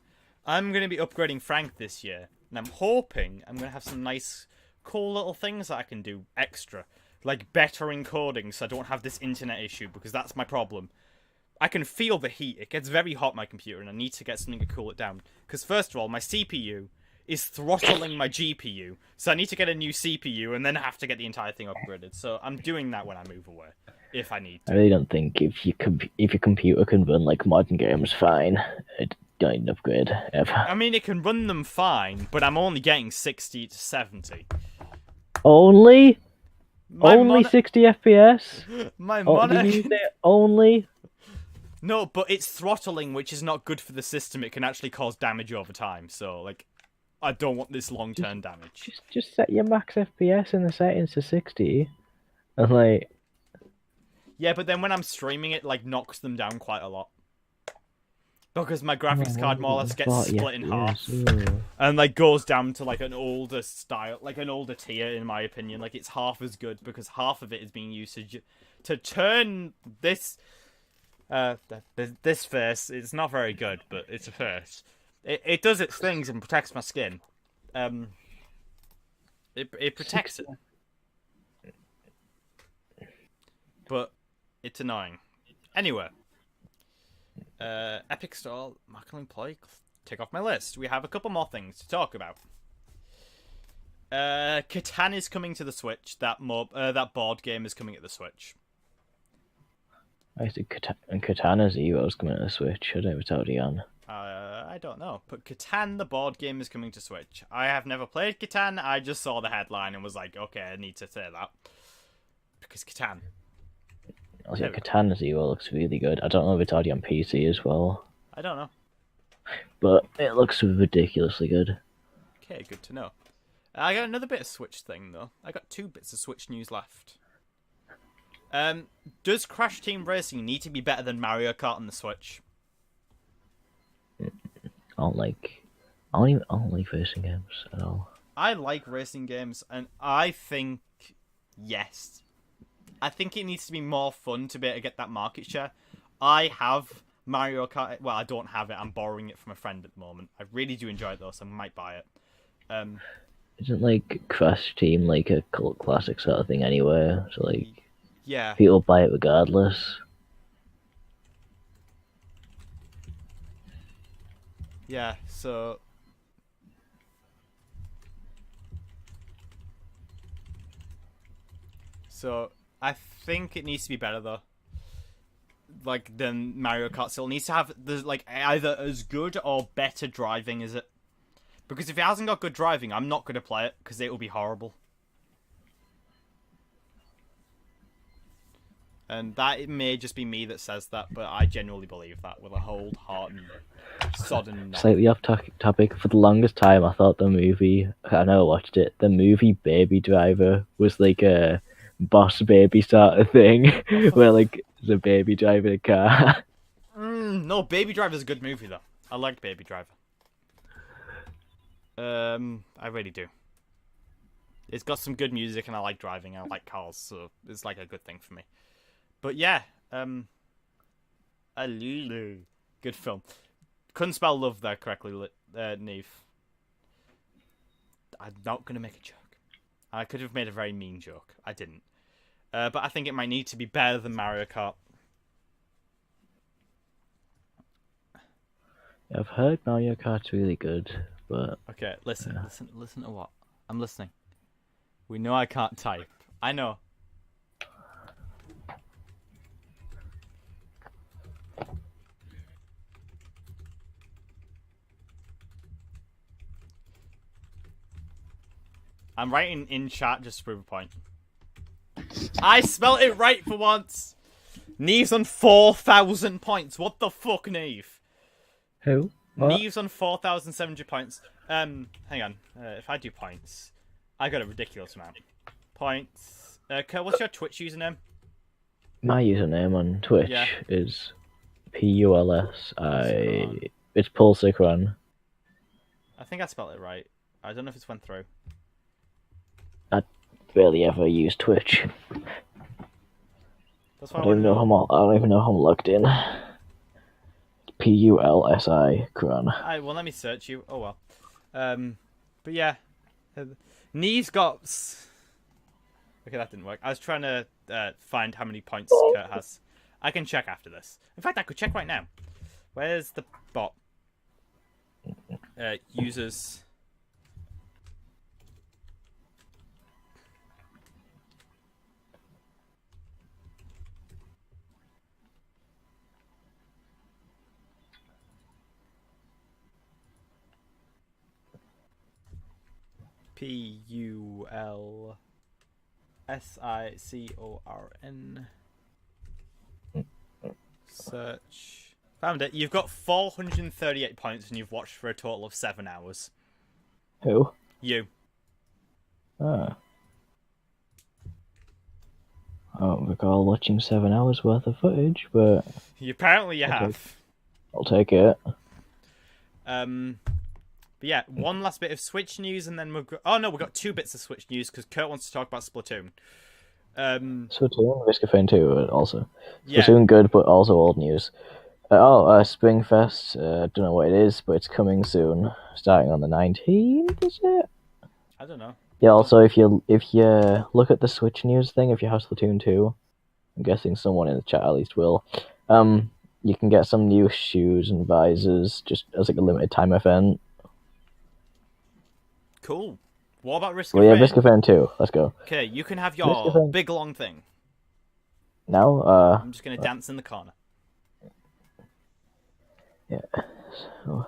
I'm going to be upgrading Frank this year, and I'm hoping I'm going to have some nice, cool little things that I can do extra. Like better encoding, so I don't have this internet issue, because that's my problem. I can feel the heat. It gets very hot, my computer, and I need to get something to cool it down. Because first of all, my CPU is throttling my GPU, so I need to get a new CPU, and then have to get the entire thing upgraded. So I'm doing that when I move away, if I need to. I really don't think if your computer can run like modern games fine, it don't need an upgrade ever. I mean, it can run them fine, but I'm only getting 60 to 70. Only 60 FPS? My monitor... Did you say only? No, but it's throttling, which is not good for the system. It can actually cause damage over time. So, like, I don't want this long-term damage. Just set your max FPS in the settings to 60. And, like... Yeah, but then when I'm streaming, it, like, knocks them down quite a lot. Because my graphics card more or less gets split in half. And, like, goes down to, like, an older style, like, an older tier, in my opinion. Like, it's half as good, because half of it is being used to turn this... this first, it's not very good, but it's a first. It does its things and protects my skin. It protects it. But it's annoying. Anyway. Epic Store, Macklin Play, take off my list. We have a couple more things to talk about. Catan is coming to the Switch. That board game is coming to the Switch. I think Katana Zero's coming to the Switch. I don't know if it's already on. I I don't know. But Catan, the board game, is coming to Switch. I have never played Catan. I just saw the headline and was like, okay, I need to say that. Because Catan. Also, There we go. Catan as well looks really good. I don't know if it's already on PC as well, I don't know. but it looks ridiculously good. Okay, good to know. I got another bit of Switch thing, though. I got 2 bits of Switch news left. Does Crash Team Racing need to be better than Mario Kart on the Switch? I don't like racing games at all. I like racing games, and I think yes. I think it needs to be more fun to be able to get that market share. I have Mario Kart. Well, I don't have it. I'm borrowing it from a friend at the moment. I really do enjoy it though, so I might buy it. Isn't like Crash Team like a cult classic sort of thing anyway? So like Yeah. people buy it regardless. Yeah, so I think it needs to be better though. Like than Mario Kart still needs to have like either as good or better driving as it. Because if it hasn't got good driving, I'm not going to play it because it will be horrible. And that it may just be me that says that, but I genuinely believe that with a whole heart and sodden. Slightly off topic. For the longest time, I thought the movie. I never watched it. The movie Baby Driver was like a boss baby sort of thing, where like there's a baby driving a car. No, Baby Driver's a good movie though. I liked Baby Driver. I really do. It's got some good music, and I like driving. And I like cars, so it's like a good thing for me. But yeah, Alulu. Good film. Couldn't spell love there correctly, Neve. I'm not gonna make a joke. I could have made a very mean joke. I didn't. But I think it might need to be better than Mario Kart. I've heard Mario Kart's really good, but Okay, listen to what? I'm listening. We know I can't type. I know. I'm writing in chat just to prove a point. I spelled it right for once! Neve's on 4,000 points. What the fuck, Neve? who? What? Neve's on 4,700 points. Hang on. If I do points, I got a ridiculous amount. Points. Kurt, what's your Twitch username? My username on Twitch Yeah. is PULSI. It's Pulsicron. I think I spelled it right. I don't know if it's went through. Barely ever use Twitch. That's I why don't even know how I don't even know how I'm logged in. PULSI Cron. Alright, well, let me search you. Oh, well. But yeah. Neve's got... Okay, that didn't work. I was trying to find how many points Kurt has. I can check after this. In fact, I could check right now. Where's the bot? Users... PULSICORN. Search. Found it. You've got 438 points and you've watched for a total of 7 hours. Who? You. Ah. I don't recall watching 7 hours worth of footage, but Apparently you Okay. have. I'll take it. But yeah, one last bit of Switch news and then we've got... Oh no, we've got 2 bits of Switch news because Kurt wants to talk about Splatoon. Splatoon, Risk of Fame 2 also. Yeah. Splatoon good, but also old news. Springfest, don't know what it is, but it's coming soon. Starting on the 19th, is it? I don't know. Yeah, also, if you look at the Switch news thing, if you have Splatoon 2, I'm guessing someone in the chat at least will, you can get some new shoes and visors just as like a limited time event. Cool. What about Risk Well, of yeah, Fame? Risk of Fame 2, let's go. Okay, you can have Risk of your Fame. big long thing. Now, I'm just going to dance in the corner. yeah. So,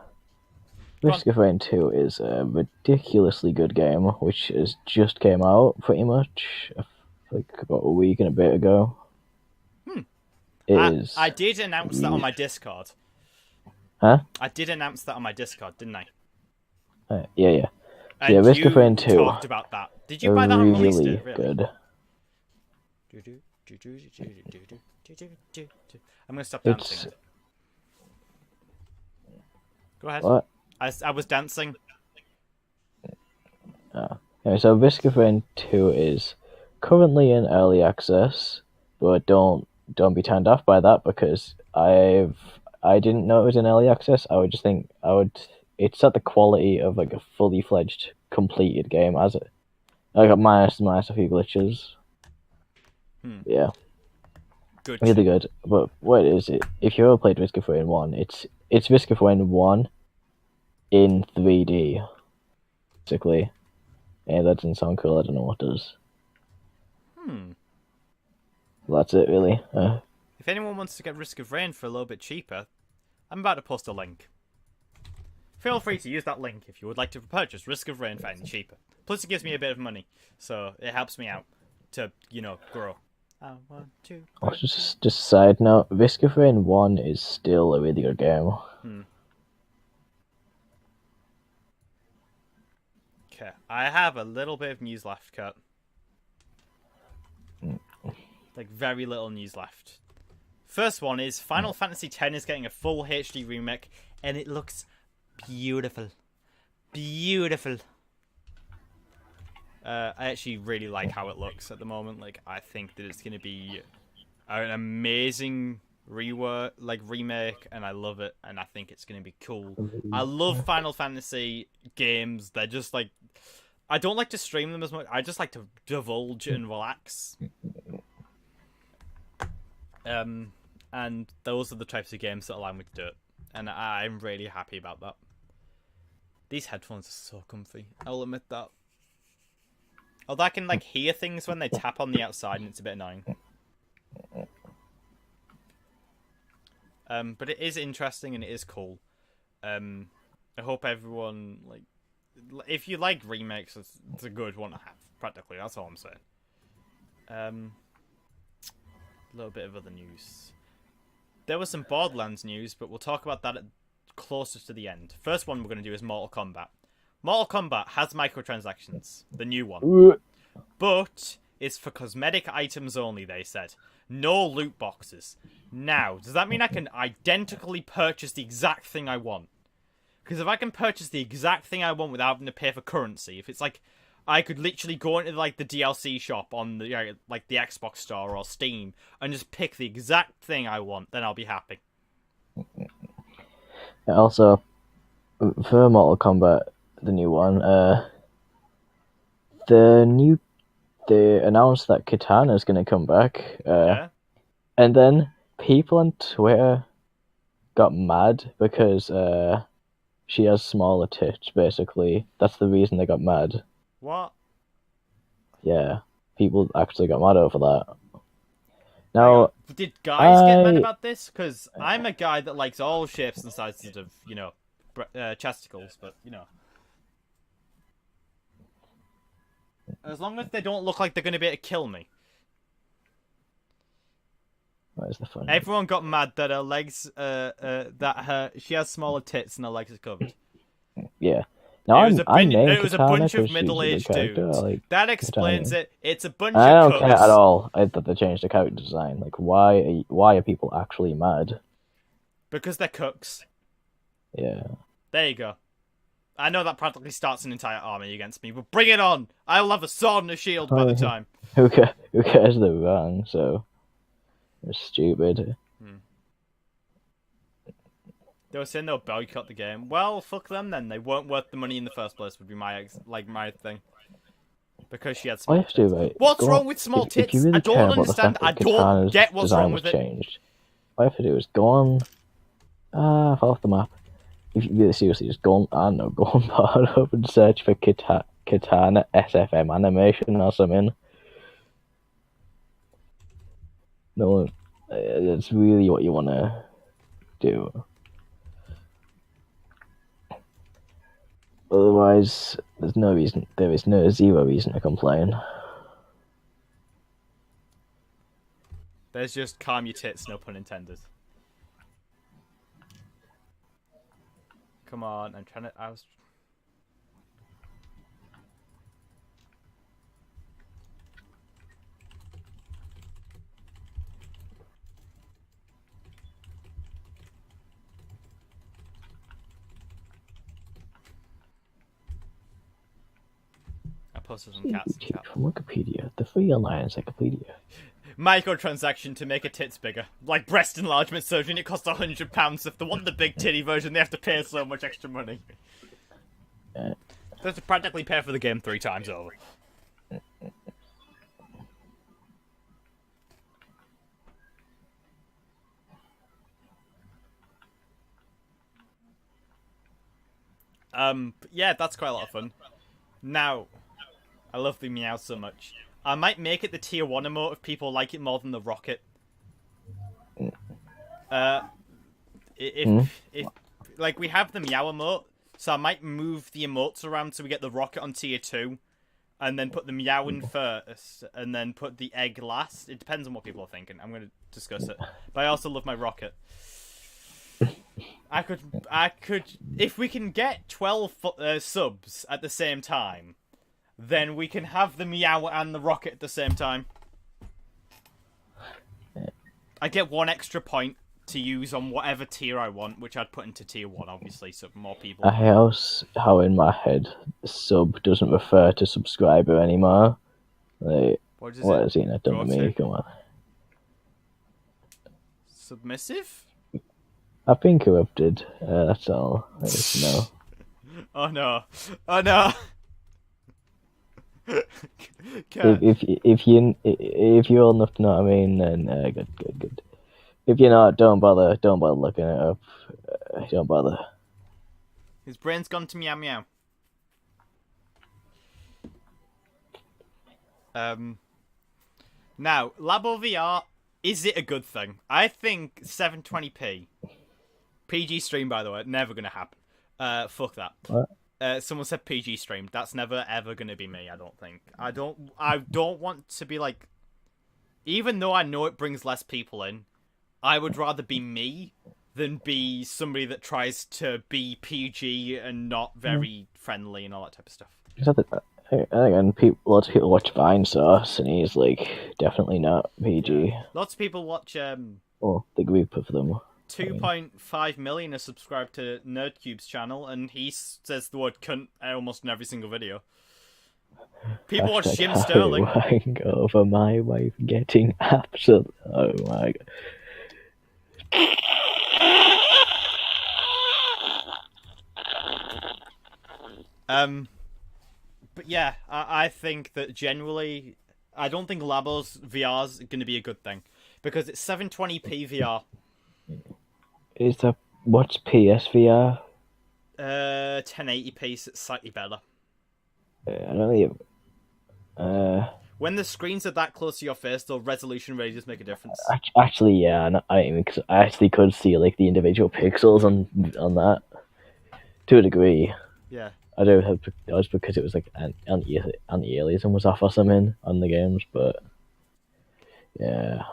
Go Risk of Rain 2 is a ridiculously good game, which has just came out pretty much like about a week and a bit ago. It is. I did announce that on my Discord. Huh? I did announce that on my Discord, didn't I? Yeah. And yeah, Risk you of Rain 2. talked about that. Did you buy that and released Really it? Really good. I'm gonna stop It's dancing. Go ahead. what? I was dancing. Okay, so Risk of Rain 2 is currently in early access, but don't be turned off by that because I didn't know it was in early access. It's at the quality of like a fully fledged completed game as it. I got minus a few glitches. Yeah, Good. really good. But what is it? If you ever played Risk of Rain 1, it's Risk of Rain 1 in 3D, basically. Yeah, that doesn't sound cool. I don't know what does. That's it, really. If anyone wants to get Risk of Rain for a little bit cheaper, I'm about to post a link. Feel free to use that link if you would like to purchase Risk of Rain for any cheaper. Plus, it gives me a bit of money, so it helps me out to, grow. I want to. Also, just a side note, Risk of Rain 1 is still a really good game. Okay, I have a little bit of news left, Kurt. Like, very little news left. First one is Final Fantasy X is getting a full HD remake, and it looks beautiful. Beautiful. I actually really like how it looks at the moment. Like, I think that it's going to be an amazing remake, and I love it, and I think it's going to be cool. I love Final Fantasy games. They're just like, I don't like to stream them as much. I just like to divulge and relax. And those are the types of games that allow me to do it, and I'm really happy about that. These headphones are so comfy, I'll admit that. Although I can like hear things when they tap on the outside, and it's a bit annoying. But it is interesting and it is cool. I hope everyone if you like remakes, it's a good one to have. Practically, that's all I'm saying. A little bit of other news. There was some Borderlands news, but we'll talk about that closer to the end. First one we're going to do is Mortal Kombat. Mortal Kombat has microtransactions, the new one. But it's for cosmetic items only, they said. No loot boxes. Now, does that mean I can identically purchase the exact thing I want? Because if I can purchase the exact thing I want without having to pay for currency, if it's like, I could literally go into like the DLC shop on the the Xbox store or Steam and just pick the exact thing I want, then I'll be happy. Also, for Mortal Kombat, the new one, they announced that Katana is going to come back. Yeah? And then people on Twitter got mad because she has smaller tits, basically. That's the reason they got mad. What? Yeah, people actually got mad over that. Now, did guys get mad about this? Because I'm a guy that likes all shapes and sizes of, chesticles, but, as long as they don't look like they're going to be able to kill me. What is the fun? Everyone got mad that her legs, she has smaller tits and her legs are covered. Yeah. Now, it was a bunch of middle-aged dudes. That explains it. It's a bunch of I don't cooks. care at all that they changed the character design. Like, why are people actually mad? Because they're cooks. Yeah. There you go. I know that practically starts an entire army against me, but bring it on! I'll have a sword and a shield by the time. Who cares they're wrong, so... They're stupid. They were saying they'll boycott the game. Well, fuck them then. They weren't worth the money in the first place, would be my thing. Because she had small tits. What's wrong with small tits? If you really I don't understand. I don't get what's wrong with it. Changed, all you have to do is go on... fall off the map. If you really seriously just go on Pornhub and search for Katana SFM animation or something. No, that's really what you want to do. Otherwise, there's no reason. There is no zero reason to complain. There's just calm your tits, no pun intended. Come on, I'm trying to. I was. I posted some cats in chat. From Wikipedia, the free online encyclopedia. Microtransaction to make a tits bigger. Like breast enlargement surgery, and it costs £100. If they want the big titty version, they have to pay so much extra money. They have to practically pay for the game 3 times over. Yeah, that's quite a lot of fun. Now, I love the meow so much. I might make it the tier 1 emote if people like it more than the rocket. If like we have the meow emote, so I might move the emotes around so we get the rocket on tier 2, and then put the meow in first, and then put the egg last. It depends on what people are thinking. I'm going to discuss it. But I also love my rocket. I could, if we can get 12 subs at the same time, then we can have the meow and the rocket at the same time. I get 1 extra point to use on whatever tier I want, which I'd put into tier 1, obviously, so more people. I hate how in my head sub doesn't refer to subscriber anymore. Like, what has he not done to me? Come on. Submissive? I've been corrupted. That's all. I just know. Oh no! Oh no! if you're old enough to know what I mean, then good. If you're not, don't bother looking it up. Don't bother. His brain's gone to meow meow. Now, Labo VR, is it a good thing? I think 720p. PG stream, by the way, never gonna happen. Fuck that. What? Someone said PG stream. That's never ever gonna be me. I don't think. I don't want to be like. Even though I know it brings less people in, I would rather be me than be somebody that tries to be PG and not very friendly and all that type of stuff. Lots of people watch Vine Sauce, and he's like definitely not PG. Lots of people watch. Well, the group of them. 2.5 million are subscribed to NerdCube's channel, and he says the word cunt almost in every single video. People watch Jim Sterling. Over my wife getting absolute. Oh my god. But yeah, I think that generally, I don't think Labo's VR's going to be a good thing because it's 720p VR. Is that what's PSVR? 1080p, so it's slightly better. I don't think. When the screens are that close to your face, the resolution really does make a difference. Actually, yeah, I mean, because I actually could see like the individual pixels on that to a degree. Yeah. I do have that was because it was like anti-aliasing was off or something on the games, but yeah,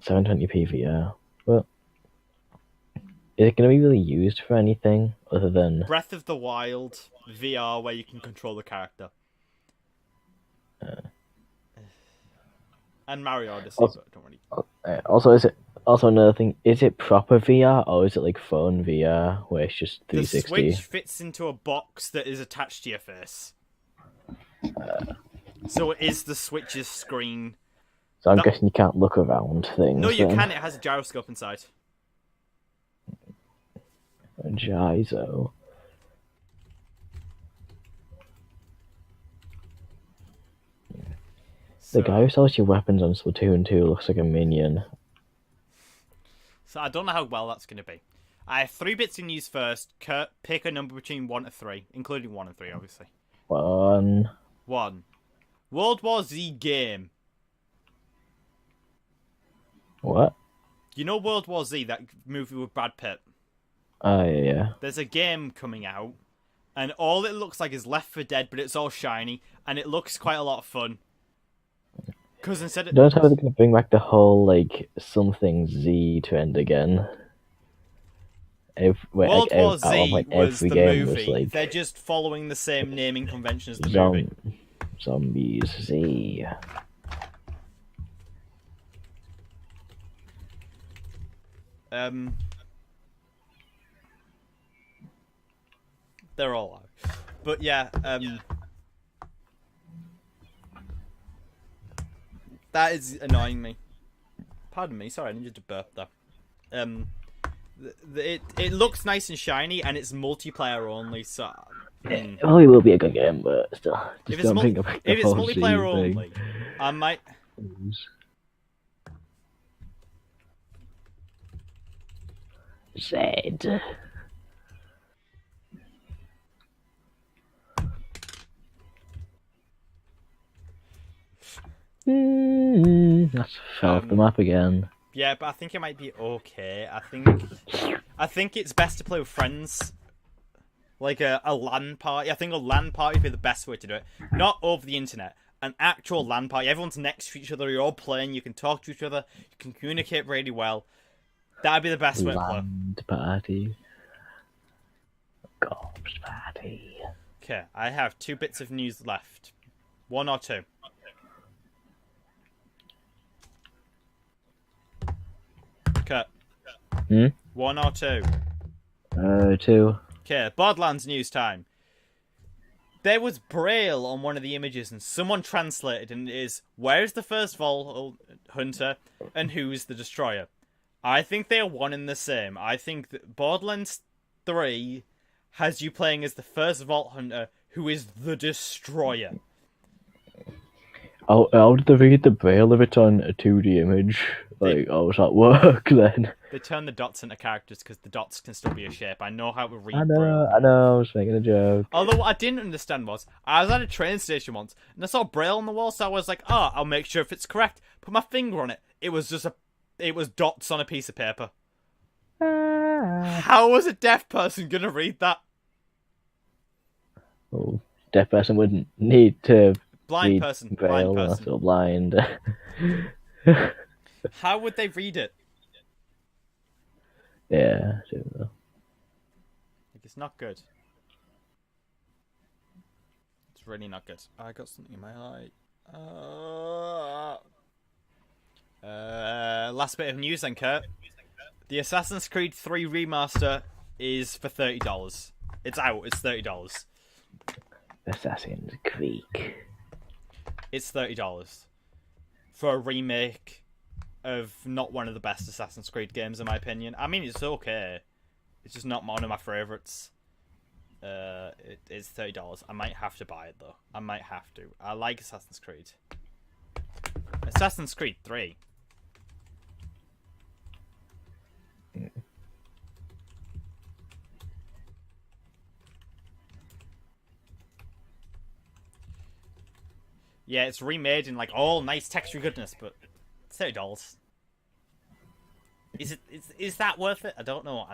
720p VR. Well, is it going to be really used for anything other than Breath of the Wild VR, where you can control the character, and Mario Odyssey? Also, but don't really. Also, is it also another thing? Is it proper VR or is it like phone VR where it's just 360? The Switch fits into a box that is attached to your face, so it is the Switch's screen. So I'm guessing you can't look around things. No, you can. It has a gyroscope inside. Gyzo. So, the guy who sells your weapons on Splatoon 2 looks like a minion. So I don't know how well that's going to be. I have 3 bits in use first. Kurt, pick a number between 1 and 3, including 1 and 3, obviously. 1. World War Z game. What? You know World War Z, that movie with Brad Pitt? Oh, yeah. There's a game coming out and all it looks like is Left 4 Dead, but it's all shiny, and it looks quite a lot of fun. Because instead of... Don't know how they're gonna bring back the whole like something Z trend again. World War Z was every the game movie. was like They're just following the same naming convention as the movie. Zombies Z. They're all out. But yeah, that is annoying me. Pardon me, sorry, I needed to burp there. It looks nice and shiny, and it's multiplayer only, so... Well, it will be a good game, but still. If it's multiplayer only, I might... Zed. That's fell off the map again. Yeah, but I think it might be okay. I think it's best to play with friends. Like a LAN party. I think a LAN party would be the best way to do it. Not over the internet. An actual LAN party. Everyone's next to each other. You're all playing. You can talk to each other. You can communicate really well. That'd be the best way to play. LAN party. Corpse party. Okay, I have 2 bits of news left. 1 or 2. Okay. 1 or 2. 2. Okay, Borderlands news time. There was Braille on one of the images, and someone translated, and it is, where's the first Vault Hunter, and who's the Destroyer? I think they are one and the same. I think that Borderlands 3 has you playing as the first Vault Hunter, who is the Destroyer. How did they read the Braille if it's on a 2D image? Like, how does that work then? They turn the dots into characters because the dots can still be a shape. I know how to read I Braille. know, I was making a joke. Although what I didn't understand was, I was at a train station once, and I saw Braille on the wall, so I was like, oh, I'll make sure if it's correct. Put my finger on it. It was dots on a piece of paper. How was a deaf person gonna read that? Well, deaf person wouldn't need to Blind read person. Braille, Blind they're person. still blind. How would they read it? Yeah, I don't know. Like, it's not good. It's really not good. I got something in my eye. Last bit of news then, Kurt. The Assassin's Creed 3 remaster is for $30. It's out. It's $30. Assassin's Creed. It's $30 for a remake of not one of the best Assassin's Creed games, in my opinion. I mean, it's okay. It's just not one of my favourites. It's $30. I might have to buy it, though. I might have to. I like Assassin's Creed. Assassin's Creed 3. Yeah, it's remade in like all nice texture goodness, but it's $30. Is that worth it? I don't know.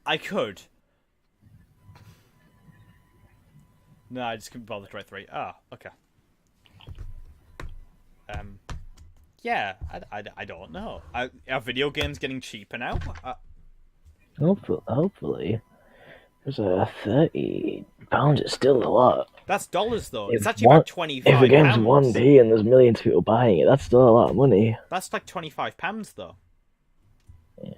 I could. No, I just couldn't bother to write 3. Oh, okay. Yeah, I don't know. Are video games getting cheaper now? Hopefully. There's a £30 is still a lot. That's dollars though. If It's actually about £25. If a game's 1p and there's millions of people buying it, that's still a lot of money. That's like £25 though. Yeah.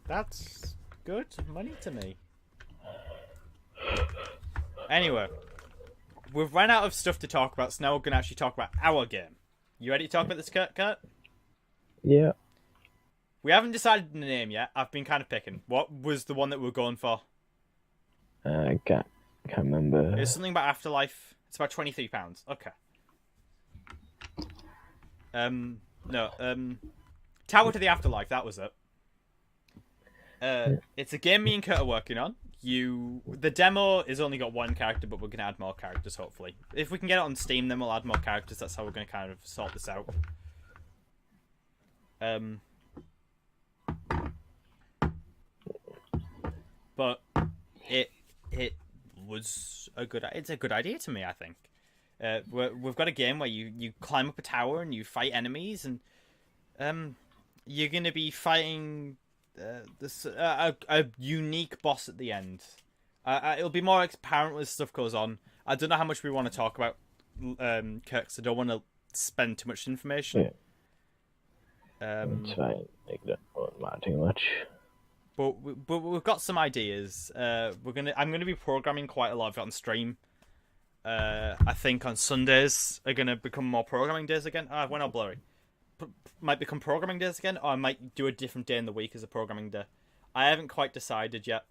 That's good money to me. Anyway, we've run out of stuff to talk about, so now we're going to actually talk about our game. You ready to talk about this, Kurt? Yeah. We haven't decided the name yet. I've been kind of picking. What was the one that we were going for? I can't remember. It's something about Afterlife. It's about £23. Okay. Tower to the Afterlife, that was it. It's a game me and Kurt are working on. The demo has only got 1 character, but we're going to add more characters, hopefully. If we can get it on Steam, then we'll add more characters. That's how we're going to kind of sort this out. but it was it's a good idea to me, I think. We've got a game where you climb up a tower and you fight enemies, and you're going to be fighting a unique boss at the end. It'll be more apparent as stuff goes on. I don't know how much we want to talk about, Kirk, so I don't want to spend too much information. It's fine. Like, don't matter too much. But we've got some ideas. I'm gonna be programming quite a lot of it on stream. I think on Sundays are gonna become more programming days again. Went all blurry. Might become programming days again, or I might do a different day in the week as a programming day. I haven't quite decided yet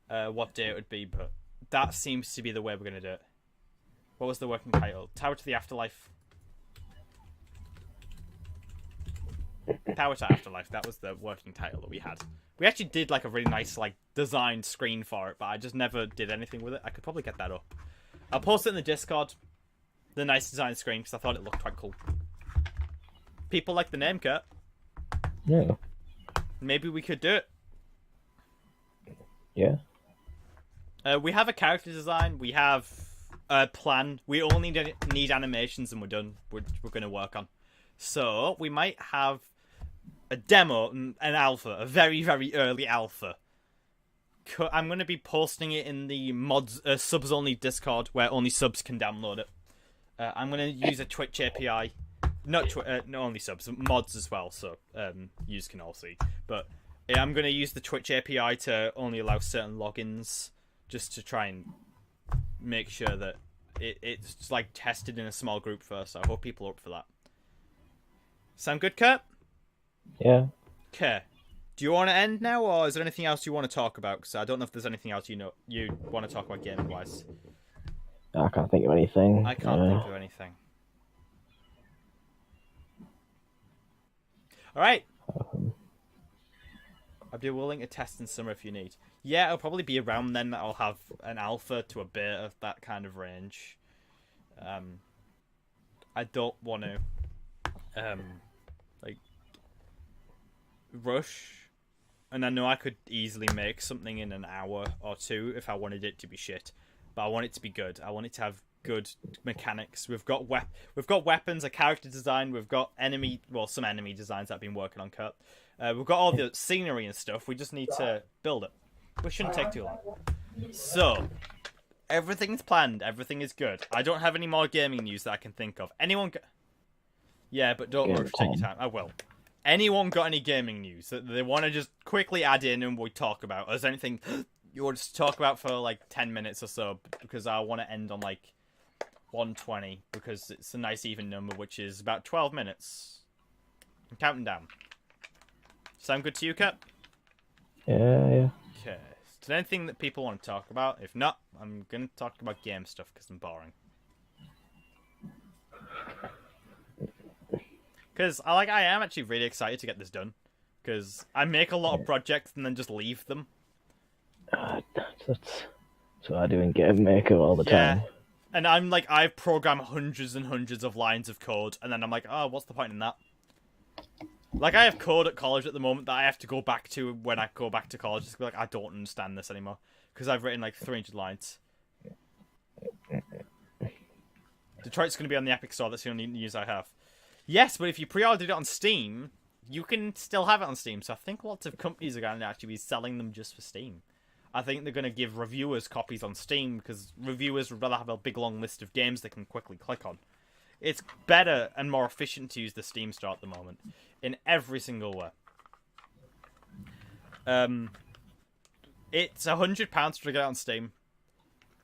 what day it would be, but that seems to be the way we're gonna do it. What was the working title? Tower to the Afterlife. Tower to Afterlife. That was the working title that we had. We actually did like a really nice like designed screen for it, but I just never did anything with it. I could probably get that up. I'll post it in the Discord. The nice design screen because I thought it looked quite cool. People like the name, Kurt. Yeah. Maybe we could do it. Yeah. We have a character design. We have a plan. We only need animations and we're done. We're going to work on. So we might have a demo, an alpha, a very, very early alpha. I'm going to be posting it in the mods subs only Discord where only subs can download it. I'm going to use a Twitch API. Not only subs, mods as well, so yous can all see. But yeah, I'm going to use the Twitch API to only allow certain logins, just to try and make sure that it's like tested in a small group first. So I hope people are up for that. Sound good, Kurt? Yeah. Okay. Do you want to end now, or is there anything else you want to talk about? Because I don't know if there's anything else you want to talk about gaming-wise. I can't think of anything. I can't think of anything. Alright. I'd be willing to test in summer if you need. Yeah, it'll probably be around then that I'll have an alpha to a beta of that kind of range. I don't want to like rush, and I know I could easily make something in an hour or two if I wanted it to be shit, but I want it to be good. I want it to have good mechanics. We've got weapons, a character design, we've got some enemy designs that I've been working on, Kurt. We've got all the scenery and stuff. We just need to build it, which shouldn't take too long. So everything's planned, everything is good. I don't have any more gaming news that I can think of. Yeah, but don't rush, take your time. I will. Anyone got any gaming news that they want to just quickly add in and we talk about? Or is there anything you want to talk about for like 10 minutes or so? Because I want to end on like 120 because it's a nice even number, which is about 12 minutes. I'm counting down. Sound good to you, Kurt? Yeah. Okay. Is there anything that people want to talk about? If not, I'm going to talk about game stuff because I'm boring. Because I am actually really excited to get this done. Because I make a lot of projects and then just leave them. That's what I do in Game Maker all the time. And I'm like, I've programmed hundreds and hundreds of lines of code, and then I'm like, oh, what's the point in that? Like, I have code at college at the moment that I have to go back to when I go back to college. Just be like, I don't understand this anymore. Because I've written like 300 lines. Detroit's going to be on the Epic Store. That's the only news I have. Yes, but if you pre-ordered it on Steam, you can still have it on Steam. So I think lots of companies are going to actually be selling them just for Steam. I think they're going to give reviewers copies on Steam because reviewers would rather have a big long list of games they can quickly click on. It's better and more efficient to use the Steam Store at the moment in every single way. It's £100 to get it on Steam.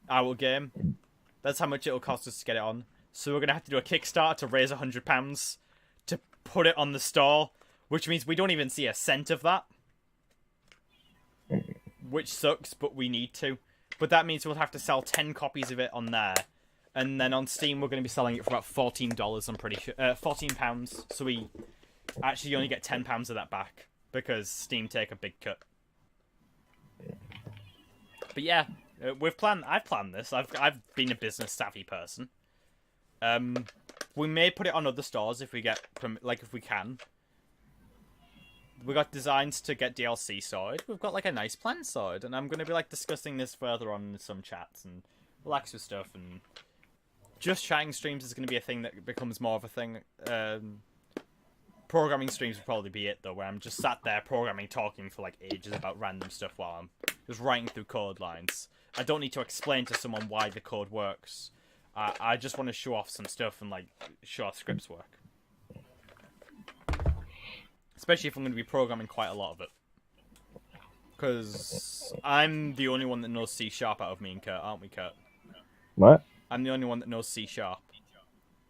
Our game. That's how much it'll cost us to get it on. So we're going to have to do a Kickstarter to raise £100 to put it on the store, which means we don't even see a cent of that. Which sucks, but we need to. But that means we'll have to sell 10 copies of it on there. And then on Steam, we're going to be selling it for about $14, I'm pretty sure. £14. So we actually only get £10 of that back. Because Steam take a big cut. But yeah, I've planned this. I've been a business savvy person. We may put it on other stores if we get if we can. we got designs to get DLC sorted. We've got like a nice plan sorted, and I'm gonna be like discussing this further on in some chats and relax with stuff. And just chatting streams is gonna be a thing that becomes more of a thing. Programming streams will probably be it though, where I'm just sat there programming, talking for like ages about random stuff while I'm just writing through code lines. I don't need to explain to someone why the code works. I just want to show off some stuff and like show how scripts work. Especially if I'm going to be programming quite a lot of it. Because I'm the only one that knows C# out of me and Kurt, aren't we, Kurt? What? I'm the only one that knows C#.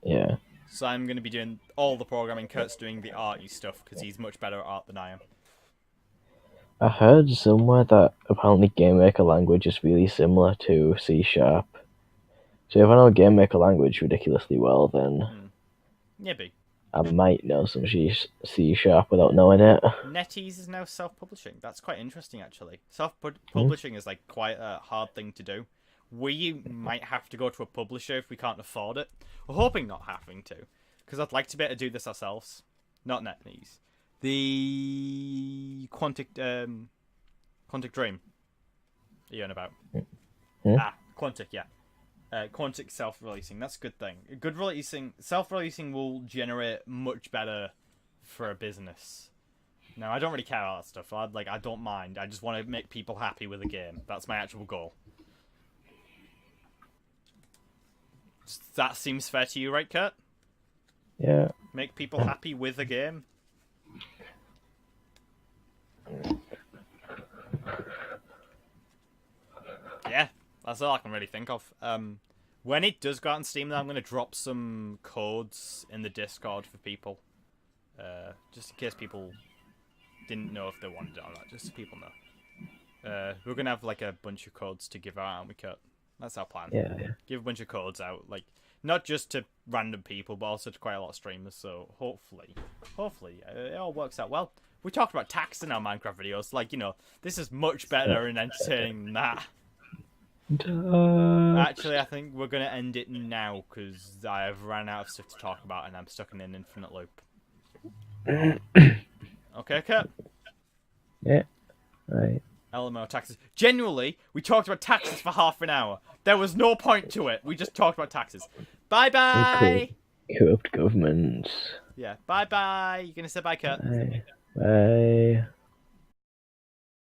Yeah. So I'm going to be doing all the programming. Kurt's doing the arty stuff because he's much better at art than I am. I heard somewhere that apparently GameMaker language is really similar to C#. So if I know GameMaker language ridiculously well, then Maybe. I might know some C# without knowing it. NetEase is now self-publishing. That's quite interesting, actually. Self-publishing is like quite a hard thing to do. We might have to go to a publisher if we can't afford it. We're hoping not having to, because I'd like to be able to do this ourselves. Not NetEase. The Quantic Dream. Are you on about? Quantic, yeah. Quantic self-releasing. That's a good thing. Good releasing, self-releasing will generate much better for a business. Now, I don't really care about that stuff. I don't mind. I just want to make people happy with a game. That's my actual goal. That seems fair to you, right, Kurt? Yeah. Make people happy with a game. Yeah, that's all I can really think of. When it does go out on Steam, then I'm going to drop some codes in the Discord for people. Just in case people didn't know if they wanted it or not, just so people know. We're going to have like a bunch of codes to give out, aren't we, Kurt? That's our plan. Yeah. Give a bunch of codes out, like not just to random people, but also to quite a lot of streamers. So hopefully, it all works out well. We talked about tax in our Minecraft videos. Like, you know, this is much better and entertaining than that. Actually, I think we're going to end it now because I have ran out of stuff to talk about and I'm stuck in an infinite loop. Okay, Kurt? Yeah. Right. LMO taxes. Generally, we talked about taxes for half an hour. There was no point to it. We just talked about taxes. Bye-bye! Corrupt governments. Yeah, bye-bye. You going to say bye, Kurt? Bye. Bye.